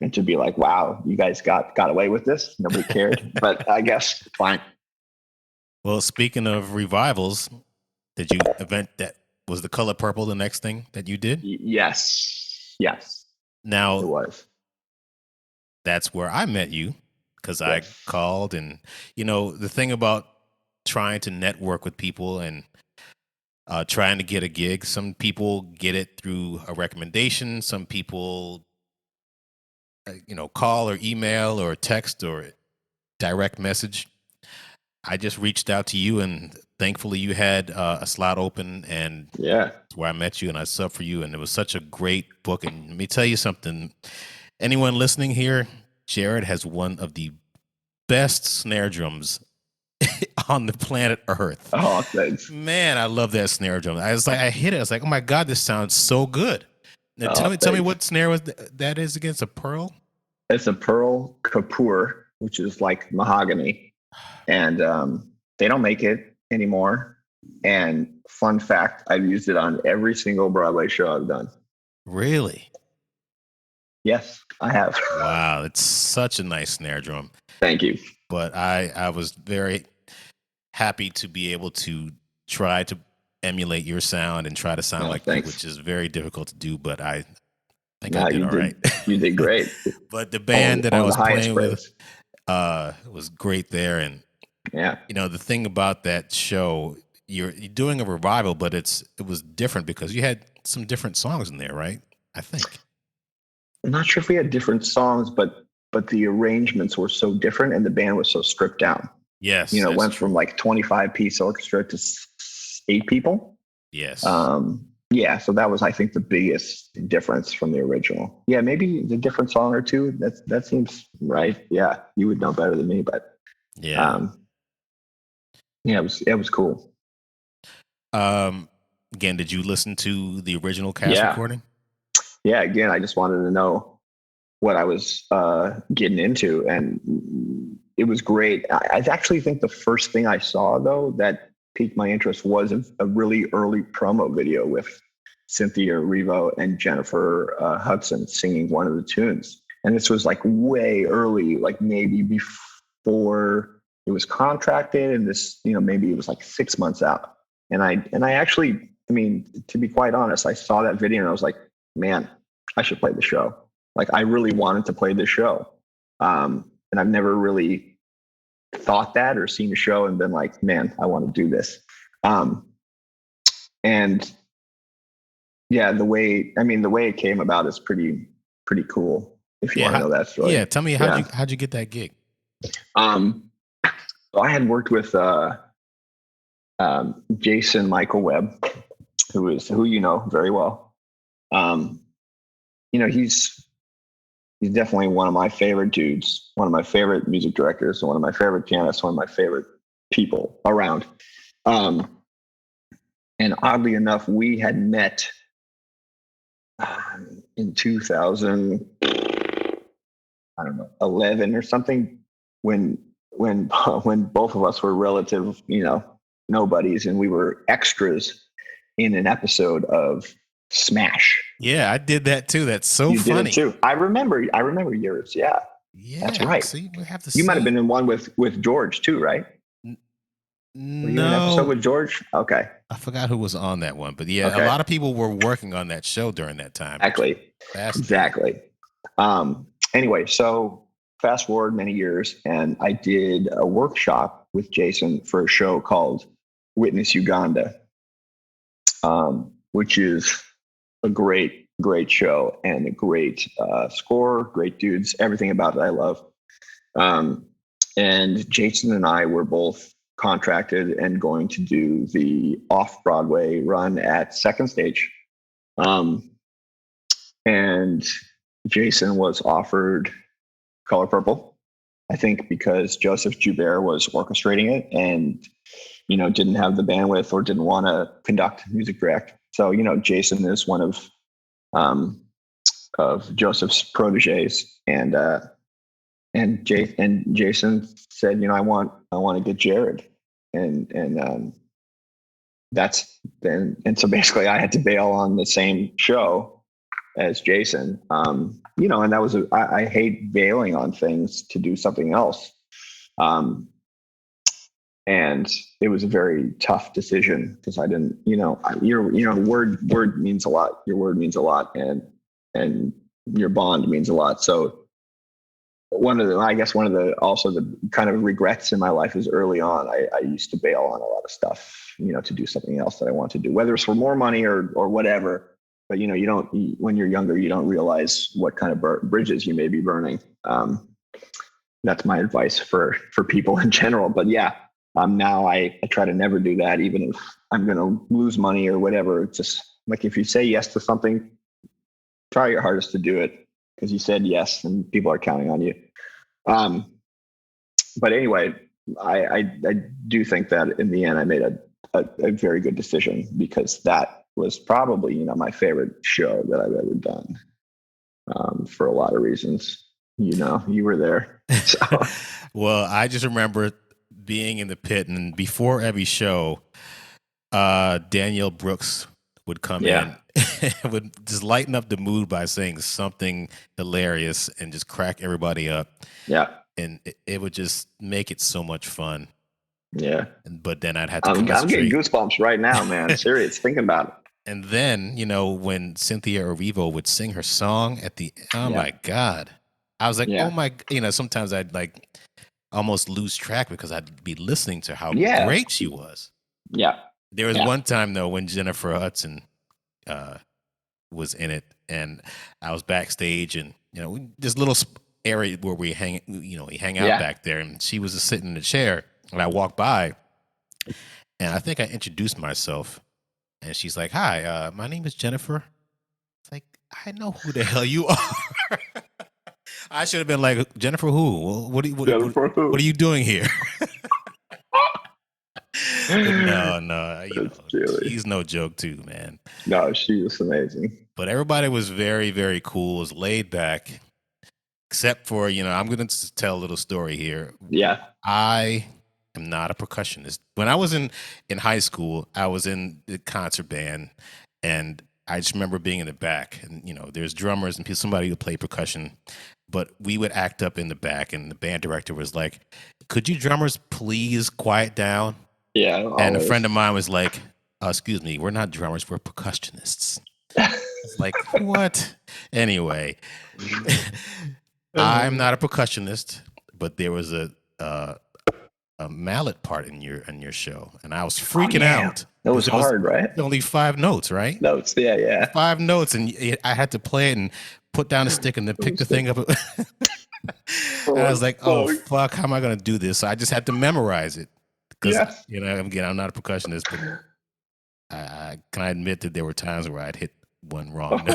and to be like, wow, you guys got away with this. Nobody cared, but I guess fine. Well, speaking of revivals, did you event that? Was The Color Purple the next thing that you did? Yes. Now, it was. That's where I met you, because I called, and the thing about trying to network with people and trying to get a gig, some people get it through a recommendation, some people call or email or text or direct message. I just reached out to you, and thankfully you had a slot open, and yeah, that's where I met you, and I subbed for you, and it was such a great book. And let me tell you something, anyone listening here, Jared has one of the best snare drums on the planet Earth. Oh, thanks. Man, I love that snare drum. I hit it. I was like, oh my God, this sounds so good. Now, tell me what snare that is against a Pearl? It's a Pearl Kapoor, which is like mahogany. And they don't make it anymore. And fun fact, I've used it on every single Broadway show I've done. Really? Yes, I have. Wow, it's such a nice snare drum. Thank you. But I was very happy to be able to try to emulate your sound and try to sound like you, which is very difficult to do, but I think I did all right. You did great. But the band that I was playing with was great there. And yeah, the thing about that show, you're doing a revival, but it was different because you had some different songs in there, right? I think. I'm not sure if we had different songs, but the arrangements were so different and the band was so stripped down. Yes. It went from like 25-piece orchestra to 8 people. Yes. Yeah. So that was, I think, the biggest difference from the original. Yeah. Maybe the different song or two. That seems right. Yeah. You would know better than me, but yeah. Yeah, it was cool. Again, did you listen to the original cast recording? Yeah. Again, I just wanted to know what I was getting into, and it was great. I actually think the first thing I saw, though, that piqued my interest was a really early promo video with Cynthia Erivo and Jennifer Hudson singing one of the tunes. And this was like way early, like maybe before it was contracted, and this, maybe it was like 6 months out. And I actually, to be quite honest, I saw that video and I was like, man, I should play the show. Like, I really wanted to play this show. And I've never really thought that or seen a show and been like, man, I want to do this. And yeah, the way it came about is pretty cool. If you want to know that story. Yeah. Tell me, how'd you get that gig? So I had worked with Jason Michael Webb, who you know very well. He's definitely one of my favorite dudes, one of my favorite music directors, one of my favorite pianists, one of my favorite people around. And oddly enough, we had met in 2011 or something, when both of us were relative, nobodies, and we were extras in an episode of Smash. Yeah, I did that too. That's so you funny. Did it too. I remember yours. Yeah, that's right. See, we have to. You might have been in one with George too, right? No, were you in an episode with George? Okay, I forgot who was on that one, but yeah, a lot of people were working on that show during that time. Exactly. Anyway, so fast forward many years, and I did a workshop with Jason for a show called Witness Uganda, which is a great show and a great score, great dudes, everything about it I love. And Jason and I were both contracted and going to do the off-Broadway run at Second Stage. And Jason was offered Color Purple, I think because Joseph Joubert was orchestrating it and, didn't have the bandwidth or didn't want to conduct, music direct. So, Jason is one of Joseph's proteges, and Jason said, I want to get Jared, and so basically I had to bail on the same show as Jason, and that was I hate bailing on things to do something else, and it was a very tough decision because I didn't, word means a lot. Your word means a lot, and your bond means a lot. So one of the kind of regrets in my life is early on, I used to bail on a lot of stuff, to do something else that I want to do, whether it's for more money or whatever. But, when you're younger, you don't realize what kind of bridges you may be burning. That's my advice for people in general. But yeah, now I try to never do that, even if I'm going to lose money or whatever. It's just like, if you say yes to something, try your hardest to do it because you said yes and people are counting on you. But anyway, I do think that in the end I made a very good decision, because that was probably, my favorite show that I've ever done, for a lot of reasons. You were there. So. Well, I just remember being in the pit, and before every show, Danielle Brooks would come in and would just lighten up the mood by saying something hilarious and just crack everybody up. Yeah. And it would just make it so much fun. Yeah. But then I'd have to I'm getting goosebumps right now, man. Serious. Thinking about it. And then, when Cynthia Erivo would sing her song at the, my God. I was like, oh my, sometimes I'd like almost lose track because I'd be listening to how great she was. Yeah. There was one time though when Jennifer Hudson was in it, and I was backstage, and this little area where we hang out back there, and she was just sitting in the chair, and I walked by, and I think I introduced myself, and she's like, "Hi, my name is Jennifer." It's like, I know who the hell you are. I should have been like, Jennifer who? Well, what are you doing here? No, she's no joke too, man. No, she was amazing. But everybody was very, very cool, was laid back, except for, I'm going to tell a little story here. Yeah. I am not a percussionist. When I was in high school, I was in the concert band, and I just remember being in the back, and, there's drummers and somebody who play percussion, but we would act up in the back, and the band director was like, "Could you drummers please quiet down?" Yeah. Always. And a friend of mine was like, "Excuse me, we're not drummers, we're percussionists." It's like, what? Anyway, I'm not a percussionist, but there was a mallet part in your show, and I was freaking out. That was hard, right? Only 5 notes, right? Notes, yeah. 5 notes, and I had to play it and put down a stick and then pick the thing up. And I was like, oh, fuck, how am I going to do this? So I just had to memorize it. Because, again, I'm not a percussionist, but I can admit that there were times where I'd hit one wrong.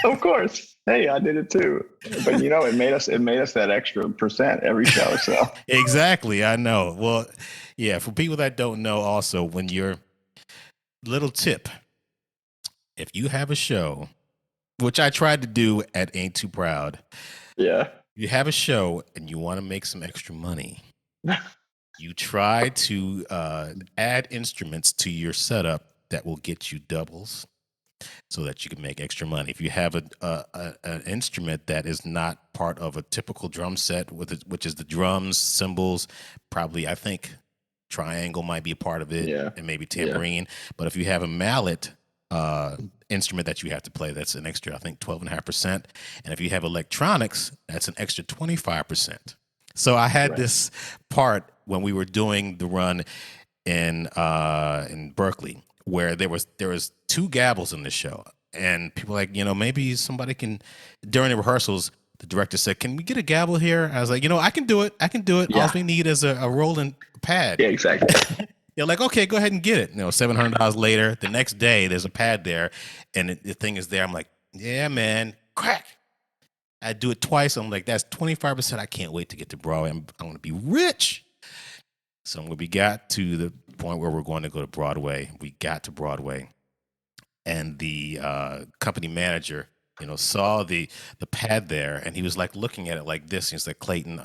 Of course. Hey, I did it too. But it made us that extra % every show. So exactly, I know. Well, yeah, for people that don't know, also, when you're little tip, if you have a show, which I tried to do at Ain't Too Proud. Yeah. You have a show and you want to make some extra money. You try to add instruments to your setup that will get you doubles so that you can make extra money. If you have an instrument that is not part of a typical drum set, which is the drums, cymbals, probably I think triangle might be a part of it, and maybe tambourine. But if you have a mallet instrument that you have to play, that's an extra, I think, 12.5%. And if you have electronics, that's an extra 25%. So I had this part when we were doing the run in Berkeley, where there was 2 gabbles in the show, and people were like, maybe somebody can. During the rehearsals, the director said, "Can we get a gavel here?" I was like, I can do it. Yeah. All we need is a rolling pad. Yeah, exactly. They're like, okay, go ahead and get it. $700 later, the next day, there's a pad there, and the thing is there. I'm like, yeah, man, crack. I do it twice. I'm like, that's 25%. I can't wait to get to Broadway. I'm going to be rich. So when we got to the point where we're going to go to Broadway, we got to Broadway, and the company manager, saw the pad there, and he was like looking at it like this. He's like, "Clayton,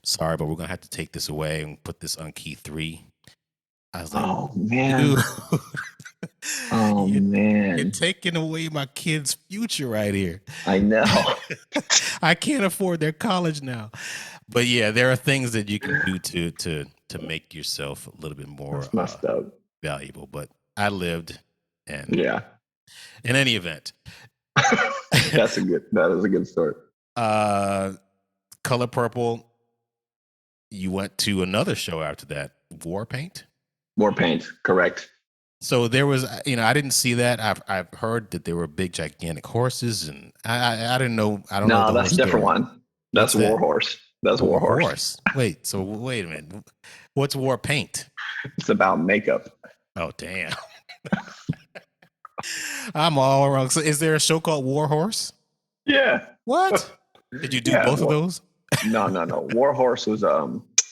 sorry, but we're going to have to take this away and put this on key 3. I was like, "Oh man, man, you're taking away my kid's future right here." I know. I can't afford their college now. But yeah, there are things that you can do to make yourself a little bit more valuable. But I lived, and in any event, that is a good story. Color Purple. You went to another show after that, War Paint. War Paint, correct. So there was, I didn't see that. I've heard that there were big, gigantic horses, and I didn't know. I don't know. No, that's a different one. That's War Horse. That's War Horse. Wait a minute. What's War Paint? It's about makeup. Oh, damn. I'm all wrong. So is there a show called War Horse? Yeah. What? Did you do both of those? No. War Horse was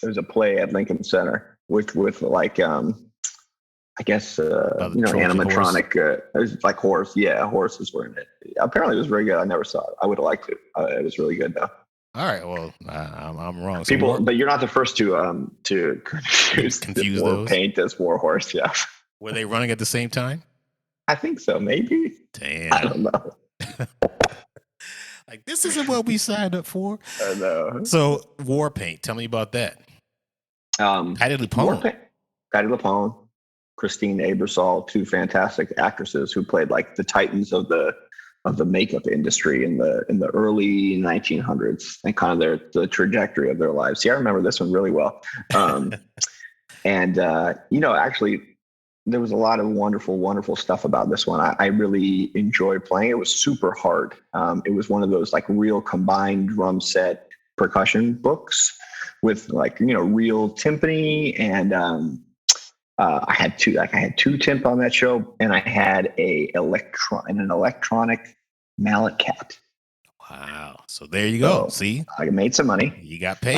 was a play at Lincoln Center with like I guess animatronic. It was like horse. Yeah, horses were in it. Apparently, it was very good. I never saw it. I would have liked it. It was really good though. All right. Well, I'm wrong. But you're not the first to confuse war those. Paint as war horse. Yeah. Were they running at the same time? I think so. Maybe. Damn. I don't know. Like, this isn't what we signed up for. I know. So, War Paint. Tell me about that. Patti LuPone, Christine Ebersol, two fantastic actresses who played like the titans of the makeup industry in the early 1900s and kind of the trajectory of their lives. See, I remember this one really well. Actually, there was a lot of wonderful stuff about this one. I really enjoyed playing. It was super hard. It was one of those like real combined drum set percussion books with like, real timpani. And I had two timp on that show, and I had an electronic mallet cat. Wow. So there you go. See, I made some money. You got paid.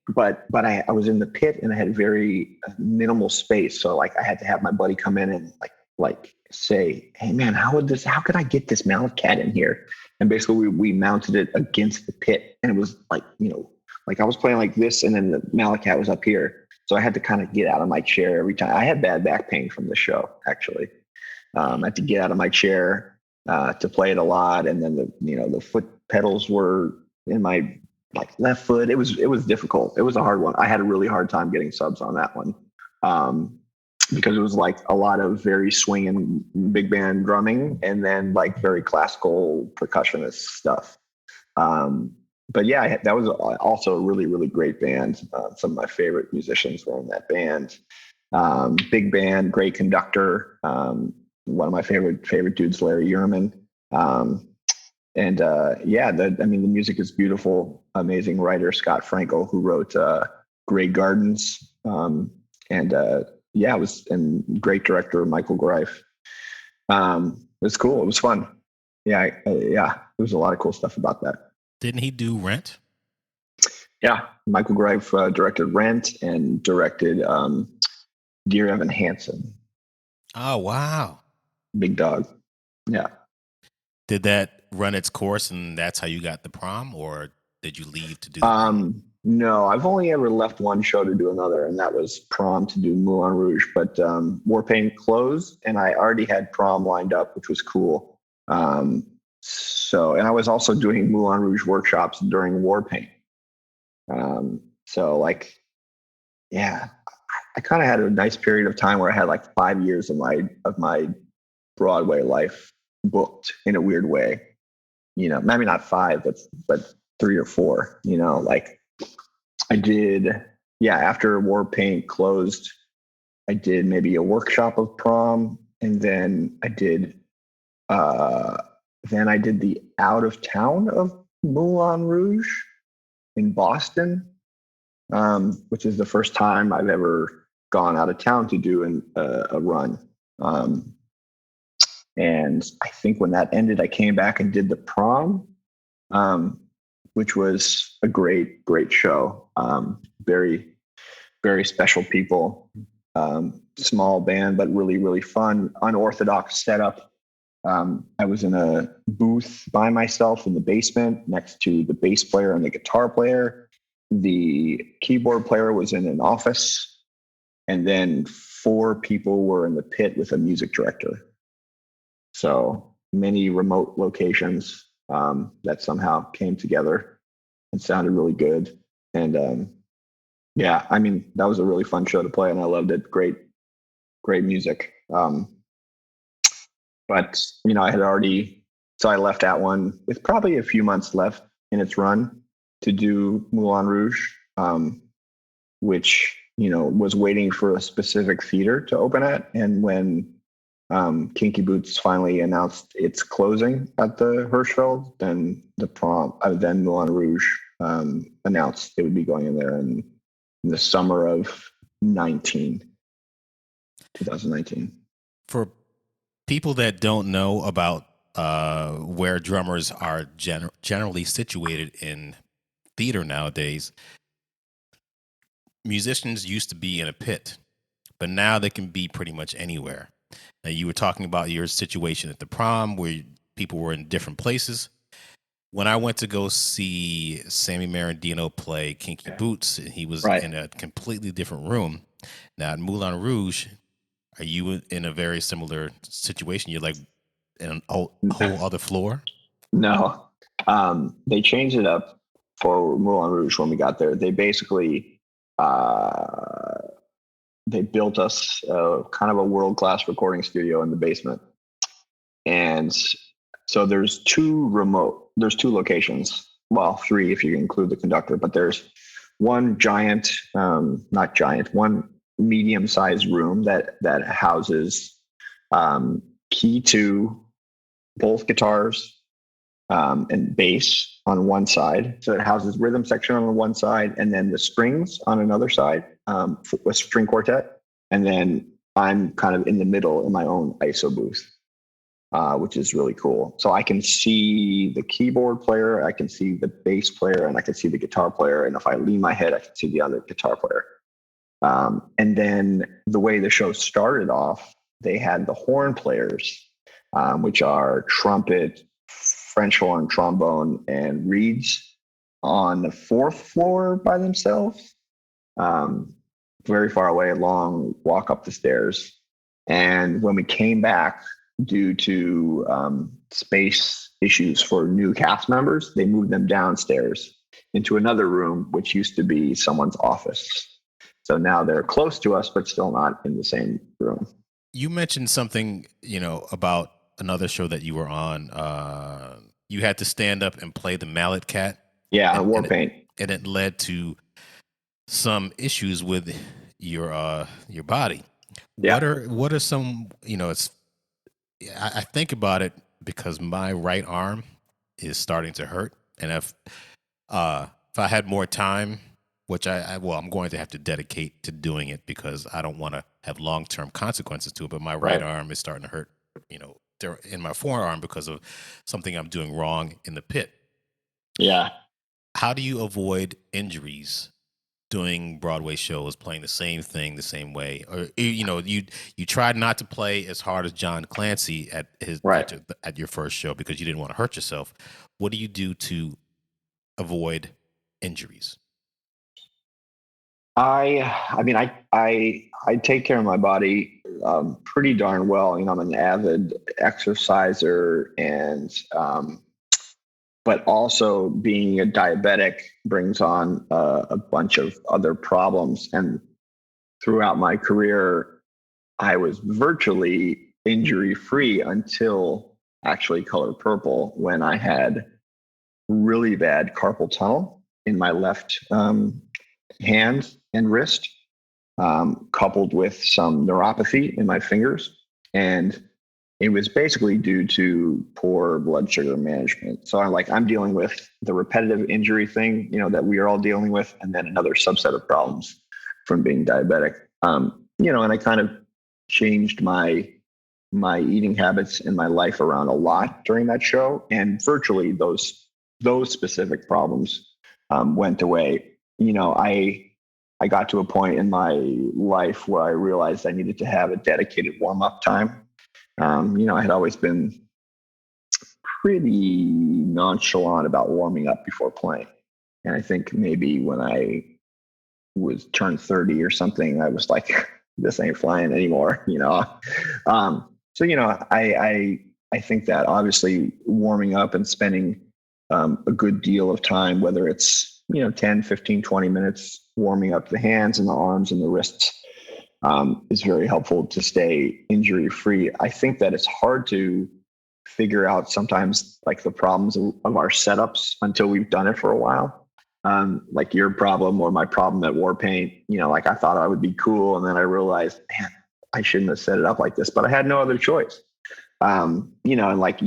But I was in the pit and I had very minimal space. So like I had to have my buddy come in and like say, hey man, how could I get this mallet cat in here? And basically we mounted it against the pit, and it was like, like I was playing like this and then the mallet cat was up here. So I had to kind of get out of my chair every time. I had bad back pain from the show, actually. I had to get out of my chair to play it a lot. And then the foot pedals were in my left foot. It was difficult. It was a hard one. I had a really hard time getting subs on that one because it was like a lot of very swinging big band drumming and then like very classical percussionist stuff. But yeah, that was also a really, really great band. Some of my favorite musicians were in that band. Big band, great conductor. One of my favorite dudes, Larry Yerman. The music is beautiful. Amazing writer, Scott Frankel, who wrote Grey Gardens. Great director, Michael Greif. It was cool. It was fun. There was a lot of cool stuff about that. Didn't he do Rent? Yeah, Michael Greif directed Rent and directed Dear Evan Hansen. Oh, wow. Big Dog. Yeah. Did that run its course and that's how you got the prom, or did you leave to do that? No, I've only ever left one show to do another, and that was prom to do Moulin Rouge. But War Paint closed, and I already had prom lined up, which was cool. And I was also doing Moulin Rouge workshops during War Paint. I kind of had a nice period of time where I had like 5 years of my Broadway life booked in a weird way. Maybe not 5, but 3 or 4. Like I did. Yeah, after War Paint closed, I did maybe a workshop of prom, and then I did. Then I did the out of town of Moulin Rouge in Boston, which is the first time I've ever gone out of town to do a run. And I think when that ended, I came back and did the prom, which was a great, great show. Very, very special people, small band, but really, really fun, unorthodox setup. I was in a booth by myself in the basement next to the bass player and the guitar player. The keyboard player was in an office, and then 4 people were in the pit with a music director. So many remote locations that somehow came together and sounded really good. And that was a really fun show to play, and I loved it. Great, great music. But I had already, so I left that one with probably a few months left in its run to do Moulin Rouge, which, was waiting for a specific theater to open at. And when Kinky Boots finally announced its closing at the Hirschfeld, then then Moulin Rouge announced it would be going in there in the summer of 2019. For people that don't know about where drummers are generally situated in theater nowadays, musicians used to be in a pit, but now they can be pretty much anywhere. Now, you were talking about your situation at the prom where people were in different places. When I went to go see Sammy Marandino play Kinky Boots, he was in a completely different room. Now, at Moulin Rouge, are you in a very similar situation? You're like in a whole other floor? No. They changed it up for Moulin Rouge when we got there. They basically they built us kind of a world-class recording studio in the basement. And so there's two locations. Well, three if you include the conductor, but there's one one medium-sized room that houses key to both guitars and bass on one side. So it houses rhythm section on one side and then the strings on another side, with string quartet. And then I'm kind of in the middle in my own ISO booth, which is really cool. So I can see the keyboard player, I can see the bass player, and I can see the guitar player. And if I lean my head, I can see the other guitar player. And then the way the show started off, they had the horn players, which are trumpet, French horn, trombone, and reeds on the fourth floor by themselves. Very far away, long walk up the stairs. And when we came back, due to space issues for new cast members, they moved them downstairs into another room, which used to be someone's office. So now they're close to us, but still not in the same room. You mentioned something, about another show that you were on. You had to stand up and play the mallet cat. Yeah, war paint. And it led to some issues with your body. Yeah. What are some, I think about it because my right arm is starting to hurt. And if I had more time, which I'm going to have to dedicate to doing it because I don't want to have long-term consequences to it, but my right arm is starting to hurt, in my forearm because of something I'm doing wrong in the pit. Yeah. How do you avoid injuries doing Broadway shows, playing the same thing the same way? Or, you tried not to play as hard as John Clancy at your first show because you didn't want to hurt yourself. What do you do to avoid injuries? I take care of my body pretty darn well. I'm an avid exerciser, and but also being a diabetic brings on a bunch of other problems. And throughout my career, I was virtually injury-free until actually Color Purple, when I had really bad carpal tunnel in my left hand and wrist, coupled with some neuropathy in my fingers. And it was basically due to poor blood sugar management. So I'm dealing with the repetitive injury thing, that we are all dealing with, and then another subset of problems from being diabetic. And I kind of changed my eating habits and my life around a lot during that show, and virtually those specific problems went away. I got to a point in my life where I realized I needed to have a dedicated warm-up time. I had always been pretty nonchalant about warming up before playing. And I think maybe when I turned 30 or something, I was like, this ain't flying anymore, I think that obviously warming up and spending a good deal of time, whether it's 10, 15, 20 minutes warming up the hands and the arms and the wrists, is very helpful to stay injury free. I think that it's hard to figure out sometimes the problems of our setups until we've done it for a while. Like your problem or my problem at War Paint, I thought I would be cool. And then I realized, man, I shouldn't have set it up like this, but I had no other choice. And have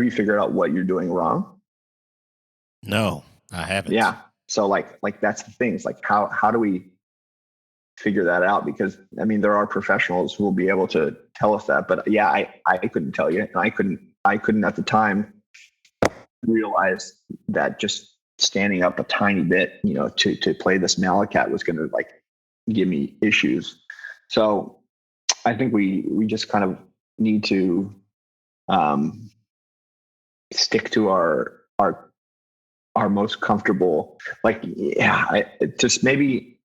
you figured out what you're doing wrong? No, I haven't. Yeah. So that's the thing. It's how do we figure that out? Because there are professionals who will be able to tell us that, but yeah, I couldn't tell you. And I couldn't at the time realize that just standing up a tiny bit, to play this Malacat was going to like give me issues. So I think we just kind of need to stick to our most comfortable, like, just maybe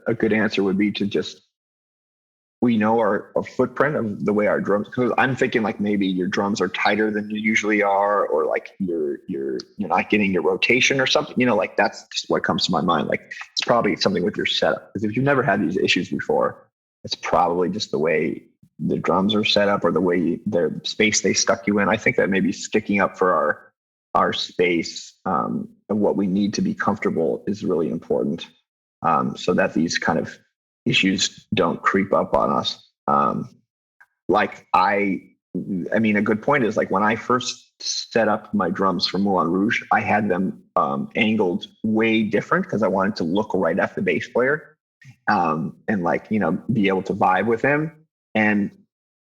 a good answer would be to just, we know our footprint of the way our drums, because I'm thinking like maybe your drums are tighter than you usually are, or like you're not getting your rotation or something, like that's just what comes to my mind. Like it's probably something with your setup, because if you've never had these issues before, it's probably just the way the drums are set up or the way the space they stuck you in. I think that maybe sticking up for our space and what we need to be comfortable is really important, so that these kind of issues don't creep up on us. Like I mean, a good point is like when I first set up my drums for Moulin Rouge, I had them angled way different because I wanted to look right at the bass player, and like, be able to vibe with him. And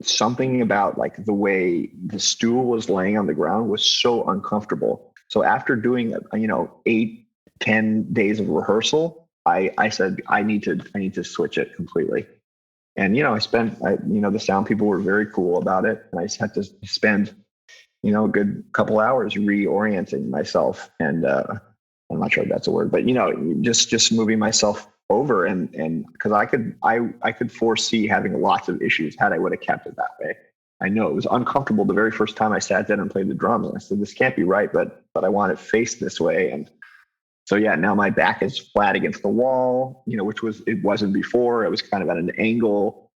something about like the way the stool was laying on the ground was so uncomfortable. So after doing 8-10 days of rehearsal, I said, I need to switch it completely. And, the sound people were very cool about it. And I just had to spend, a good couple hours reorienting myself. And I'm not sure if that's a word, but, just moving myself over and because I could foresee having lots of issues had I would have kept it that way. I know it was uncomfortable the very first time I sat down and played the drums. And I said, this can't be right, but I want it faced this way. And so, yeah, now my back is flat against the wall, it wasn't before. It was kind of at an angle.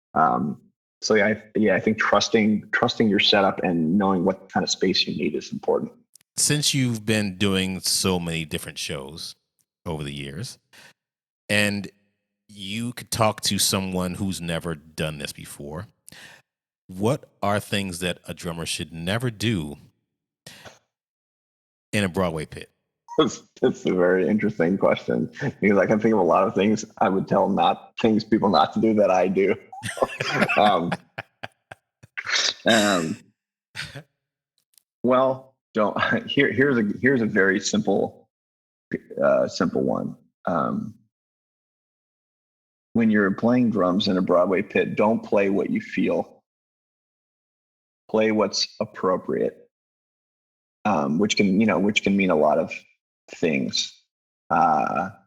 So I think trusting your setup and knowing what kind of space you need is important. Since you've been doing so many different shows over the years, and you could talk to someone who's never done this before, what are things that a drummer should never do in a Broadway pit? That's a very interesting question, because I can think of a lot of things I would tell people not to do that I do. Well, here's a very simple one. When you're playing drums in a Broadway pit, don't play what you feel. Play what's appropriate, which can mean a lot of things. But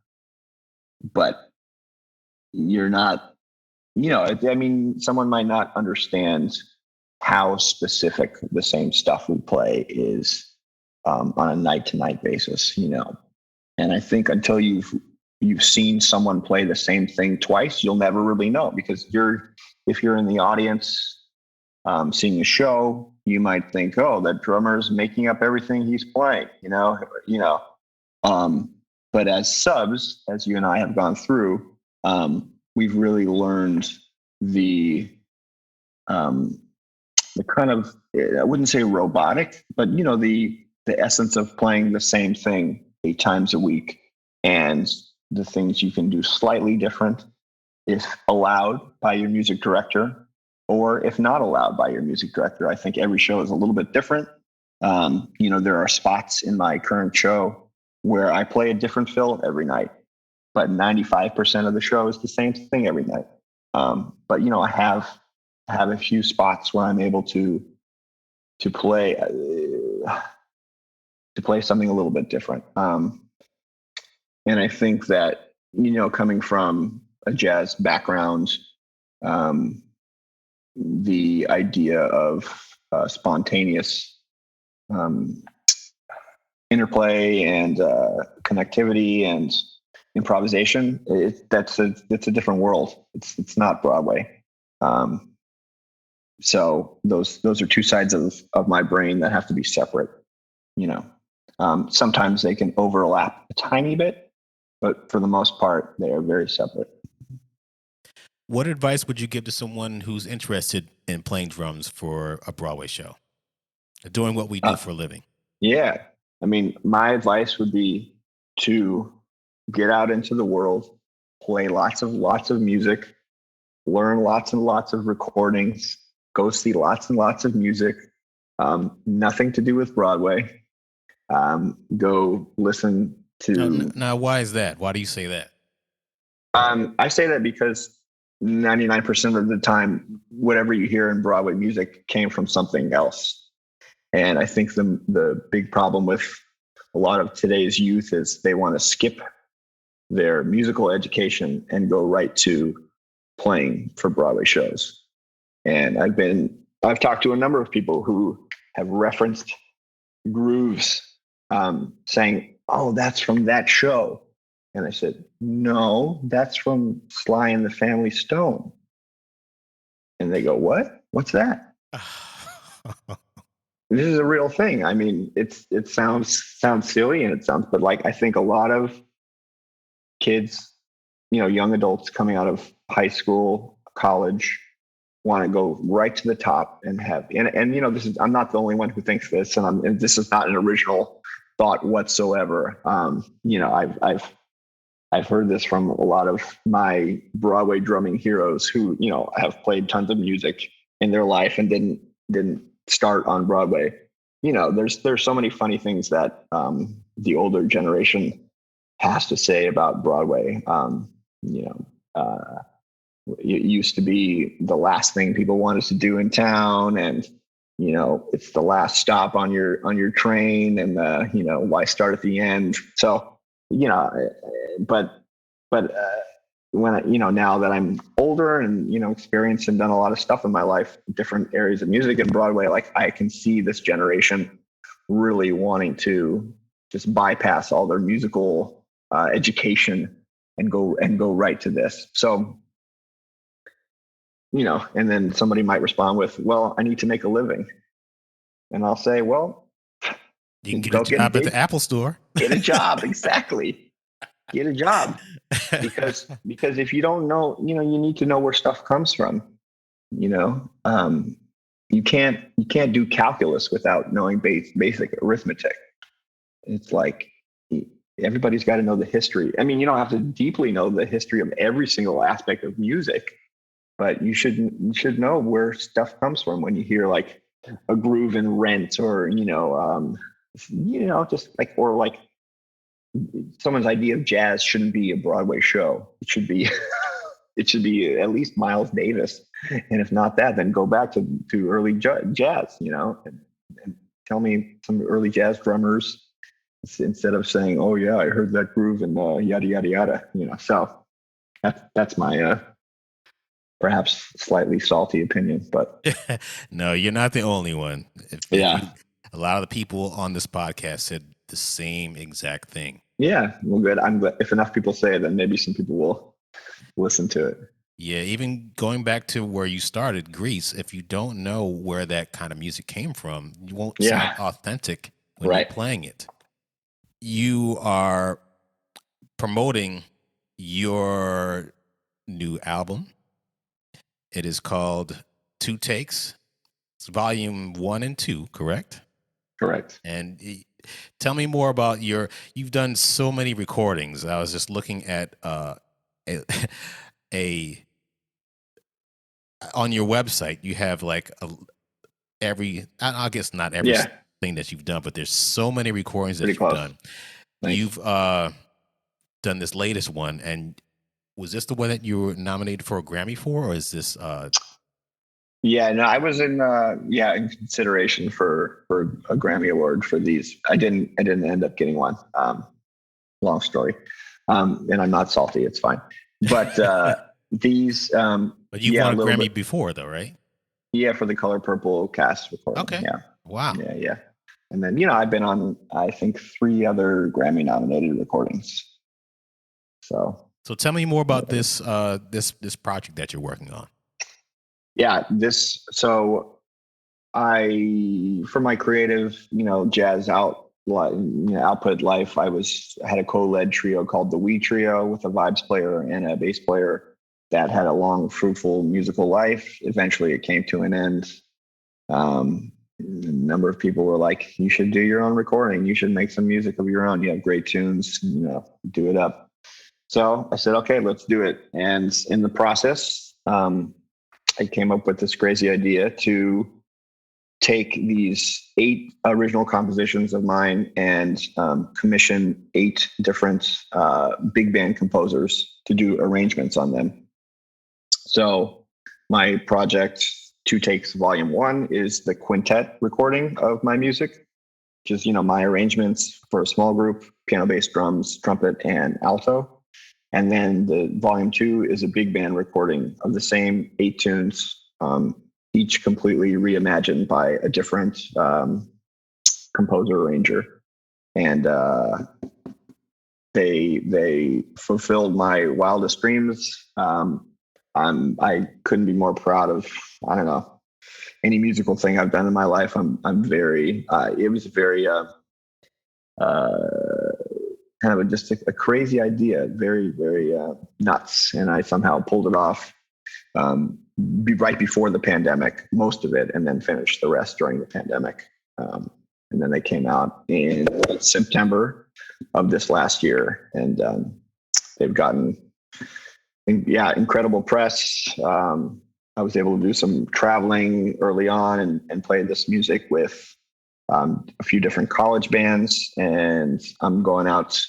you're not, someone might not understand how specific the same stuff we play is on a night-to-night basis, And I think until you've seen someone play the same thing twice, you'll never really know, because if you're in the audience seeing a show, you might think, oh, that drummer's making up everything he's playing, but as subs, as you and I have gone through, we've really learned the kind of, I wouldn't say robotic, but the essence of playing the same thing 8 times a week, and the things you can do slightly different if allowed by your music director, or if not allowed by your music director. I think every show is a little bit different. There are spots in my current show where I play a different fill every night, but 95% of the show is the same thing every night. But I have a few spots where I'm able to play something a little bit different. And I think that, coming from a jazz background, the idea of spontaneous interplay and connectivity and improvisation, it's a different world. It's not Broadway. So those are two sides of my brain that have to be separate. Sometimes they can overlap a tiny bit, but for the most part, they are very separate. What advice would you give to someone who's interested in playing drums for a Broadway show, doing what we do for a living? Yeah. My advice would be to get out into the world, play lots of music, learn lots and lots of recordings, go see lots and lots of music, nothing to do with Broadway. Go listen Now, why is that? Why do you say that? I say that because 99% of the time, whatever you hear in Broadway music came from something else. And I think the big problem with a lot of today's youth is they want to skip their musical education and go right to playing for Broadway shows. And I've talked to a number of people who have referenced grooves, saying, "Oh, that's from that show." And I said, "No, that's from Sly and the Family Stone." And they go, "What? What's that?" This is a real thing. I mean, it sounds silly, and but like, I think a lot of kids, young adults coming out of high school, college, want to go right to the top and have, and this is, I'm not the only one who thinks this, and this is not an original thought whatsoever. I've heard this from a lot of my Broadway drumming heroes who, have played tons of music in their life and didn't start on Broadway. There's so many funny things that the older generation has to say about Broadway. It used to be the last thing people wanted to do in town, and it's the last stop on your train, and why start at the end? So but when now that I'm older and experienced and done a lot of stuff in my life, different areas of music and Broadway, like, I can see this generation really wanting to just bypass all their musical education and go right to this. So and then somebody might respond with, "Well, I need to make a living," and I'll say, "Well, you can get a job at the Apple Store. Get a job, exactly. Get a job, because if you don't know, you need to know where stuff comes from. You can't do calculus without knowing basic arithmetic. It's like everybody's got to know the history. I mean, you don't have to deeply know the history of every single aspect of music, but you should know where stuff comes from when you hear like a groove in Rent, or just like, or like, someone's idea of jazz shouldn't be a Broadway show. It should be at least Miles Davis, and if not that, then go back to early jazz, and tell me some early jazz drummers, instead of saying, "Oh yeah, I heard that groove," and yada yada yada. So that's my perhaps slightly salty opinion, but no, you're not the only one. A lot of the people on this podcast said the same exact thing. Yeah, well, good. I'm glad. If enough people say it, then maybe some people will listen to it. Yeah, even going back to where you started, Greece, if you don't know where that kind of music came from, you won't sound authentic when you're playing it. You are promoting your new album. It is called Two Takes. It's volume 1 and 2, correct? Correct. And tell me more about you've done so many recordings. I was just looking at on your website, you have like I guess not every thing that you've done, but there's so many recordings that you've done. Thanks. You've done this latest one, and was this the one that you were nominated for a Grammy for, or is this Yeah, no, I was in consideration for a Grammy Award for these. I didn't end up getting one. Long story. And I'm not salty, it's fine. But these But you won a Grammy before though, right? Yeah, for the Color Purple cast recording. Okay. Yeah. Wow. Yeah. And then, I've been on, I think, 3 other Grammy nominated recordings. So tell me more about this project that you're working on. Yeah, so for my creative, jazz output life, I had a co-led trio called the We Trio with a vibes player and a bass player that had a long, fruitful musical life. Eventually it came to an end. A number of people were like, "You should do your own recording. You should make some music of your own. You have great tunes, do it up." So I said, "Okay, let's do it." And in the process, I came up with this crazy idea to take these 8 original compositions of mine and commission 8 different big band composers to do arrangements on them. So my project, Two Takes Volume 1, is the quintet recording of my music, which is, my arrangements for a small group, piano, bass, drums, trumpet, and alto. And then the Volume 2 is a big band recording of the same 8 tunes, each completely reimagined by a different composer arranger. And they fulfilled my wildest dreams. I couldn't be more proud of, I don't know, any musical thing I've done in my life. I'm very, it was very, kind of just a crazy idea, very, very nuts. And I somehow pulled it off right before the pandemic, most of it, and then finished the rest during the pandemic. And then they came out in September of this last year, and they've gotten, incredible press. I was able to do some traveling early on and play this music with a few different college bands, and I'm going out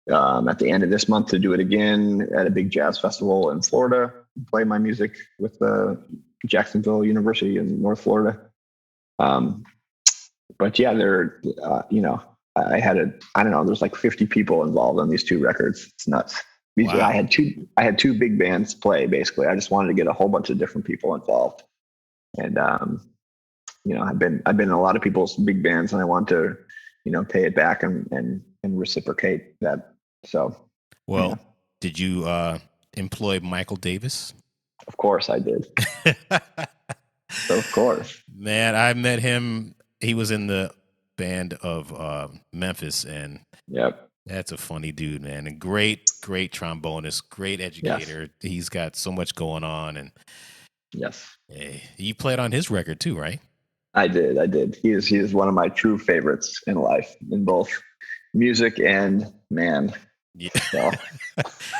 at the end of this month to do it again at a big jazz festival in Florida, play my music with the Jacksonville University in North Florida. But yeah, they're, I don't know, there's like 50 people involved on these 2 records. It's nuts. Wow. I had two big bands play, basically. I just wanted to get a whole bunch of different people involved. And, I've been in a lot of people's big bands, and I want to, pay it back and reciprocate that. So, well, did you employ Michael Davis? Of course I did. Of course. Man, I met him. He was in the band of Memphis, and yep. That's a funny dude, man. And great trombonist, great educator. Yes. He's got so much going on. And yes, you played on his record too, right? I did. He is one of my true favorites in life, in both music and man. Yeah. So.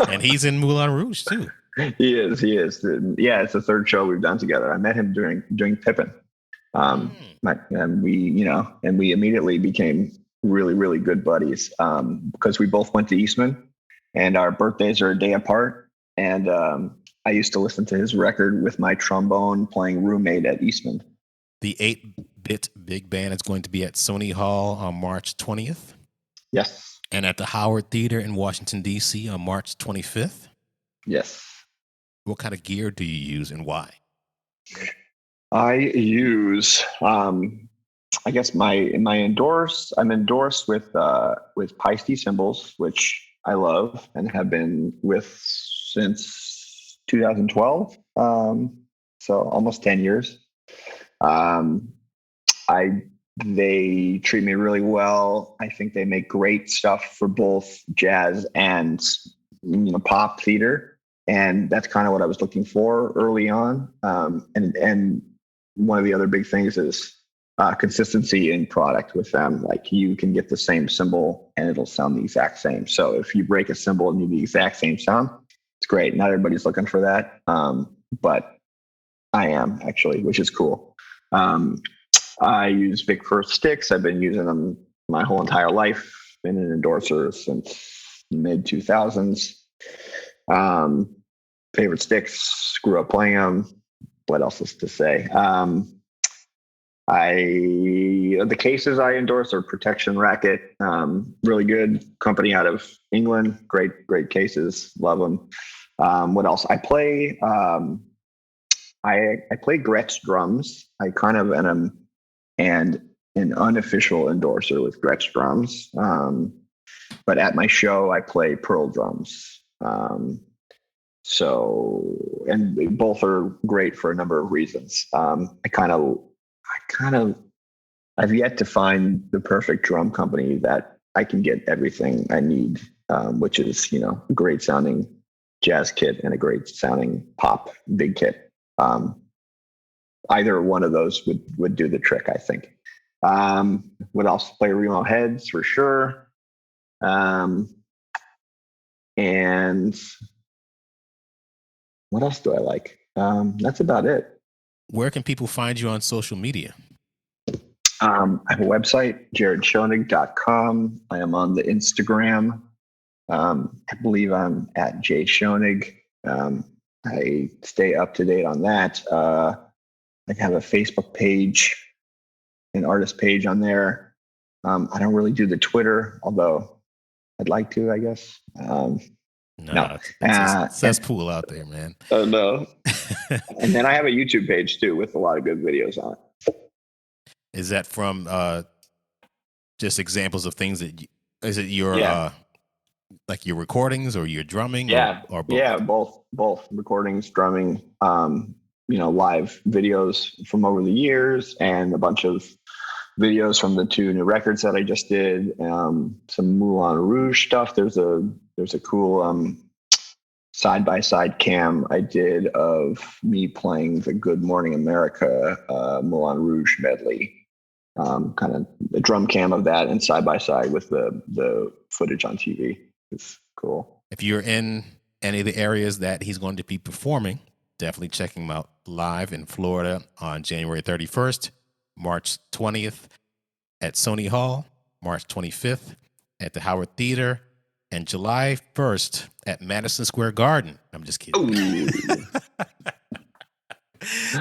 And he's in Moulin Rouge too. He is. Yeah, it's the 3rd show we've done together. I met him during Pippin. And we immediately became really, really good buddies, because we both went to Eastman, and our birthdays are a day apart. And I used to listen to his record with my trombone playing roommate at Eastman. The 8-bit big band is going to be at Sony Hall on March 20th. Yes. And at the Howard Theater in Washington, D.C. on March 25th. Yes. What kind of gear do you use, and why? I use, I guess I'm endorsed with Paiste cymbals, which I love and have been with since 2012. So almost 10 years. They treat me really well. I think they make great stuff for both jazz and, pop theater. And that's kind of what I was looking for early on. And one of the other big things is consistency in product with them. Like, you can get the same cymbal and it'll sound the exact same. So if you break a cymbal and you do the exact same sound, it's great. Not everybody's looking for that. But I am, actually, which is cool. I use Vic Firth sticks. I've been using them my whole entire life. Been an endorser since mid 2000s. Favorite sticks, grew up playing them. What else is to say? The cases I endorse are Protection Racket, really good company out of England. Great cases, love them. What else? I play Gretsch drums. I kind of am an unofficial endorser with Gretsch drums, but at my show I play Pearl drums. And both are great for a number of reasons. I've yet to find the perfect drum company that I can get everything I need, which is, a great sounding jazz kit and a great sounding pop big kit. Either one of those would do the trick, I think. What else? Play Remo heads for sure. And what else do I like? That's about it. Where can people find you on social media? I have a website, jaredschonig.com. I am on the Instagram. I believe I'm at jschonig. I stay up to date on that. I have a Facebook page, an artist page on there. I don't really do the Twitter, although I'd like to, I guess. No. It's a cesspool out there, man. Oh, no. And then I have a YouTube page, too, with a lot of good videos on it. Is that from just examples of things that is it your like your recordings or your drumming? Or both? Yeah, both recordings, drumming, live videos from over the years, and a bunch of videos from the 2 new records that I just did. Some Moulin Rouge stuff. There's a cool side-by-side cam I did of me playing the Good Morning America Moulin Rouge medley. Kind of the drum cam of that, and side-by-side with the footage on TV. It's cool. If you're in any of the areas that he's going to be performing, definitely check him out live in Florida on January 31st, March 20th at Sony Hall, March 25th at the Howard Theater, and July 1st at Madison Square Garden. I'm just kidding.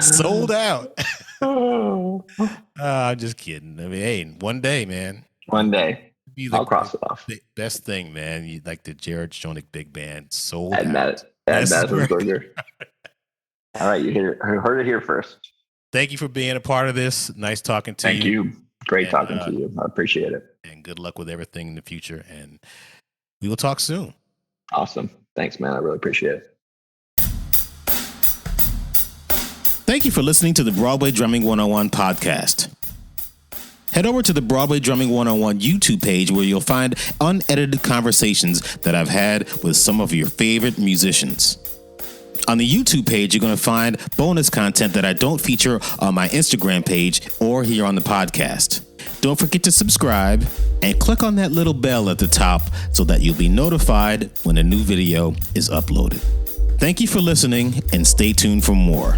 Sold out. I'm just kidding. I mean, hey, one day, man. One day. I'll cross it off. Best thing, man. You like the Jared Schonig Big Band sold out. At Madison Square. All right, you heard it here first. Thank you for being a part of this. Nice talking to you. Thank you. Great talking to you. I appreciate it. And good luck with everything in the future. And we will talk soon. Awesome. Thanks, man. I really appreciate it. Thank you for listening to the Broadway Drumming 101 podcast. Head over to the Broadway Drumming 101 YouTube page where you'll find unedited conversations that I've had with some of your favorite musicians. On the YouTube page, you're going to find bonus content that I don't feature on my Instagram page or here on the podcast. Don't forget to subscribe and click on that little bell at the top so that you'll be notified when a new video is uploaded. Thank you for listening and stay tuned for more.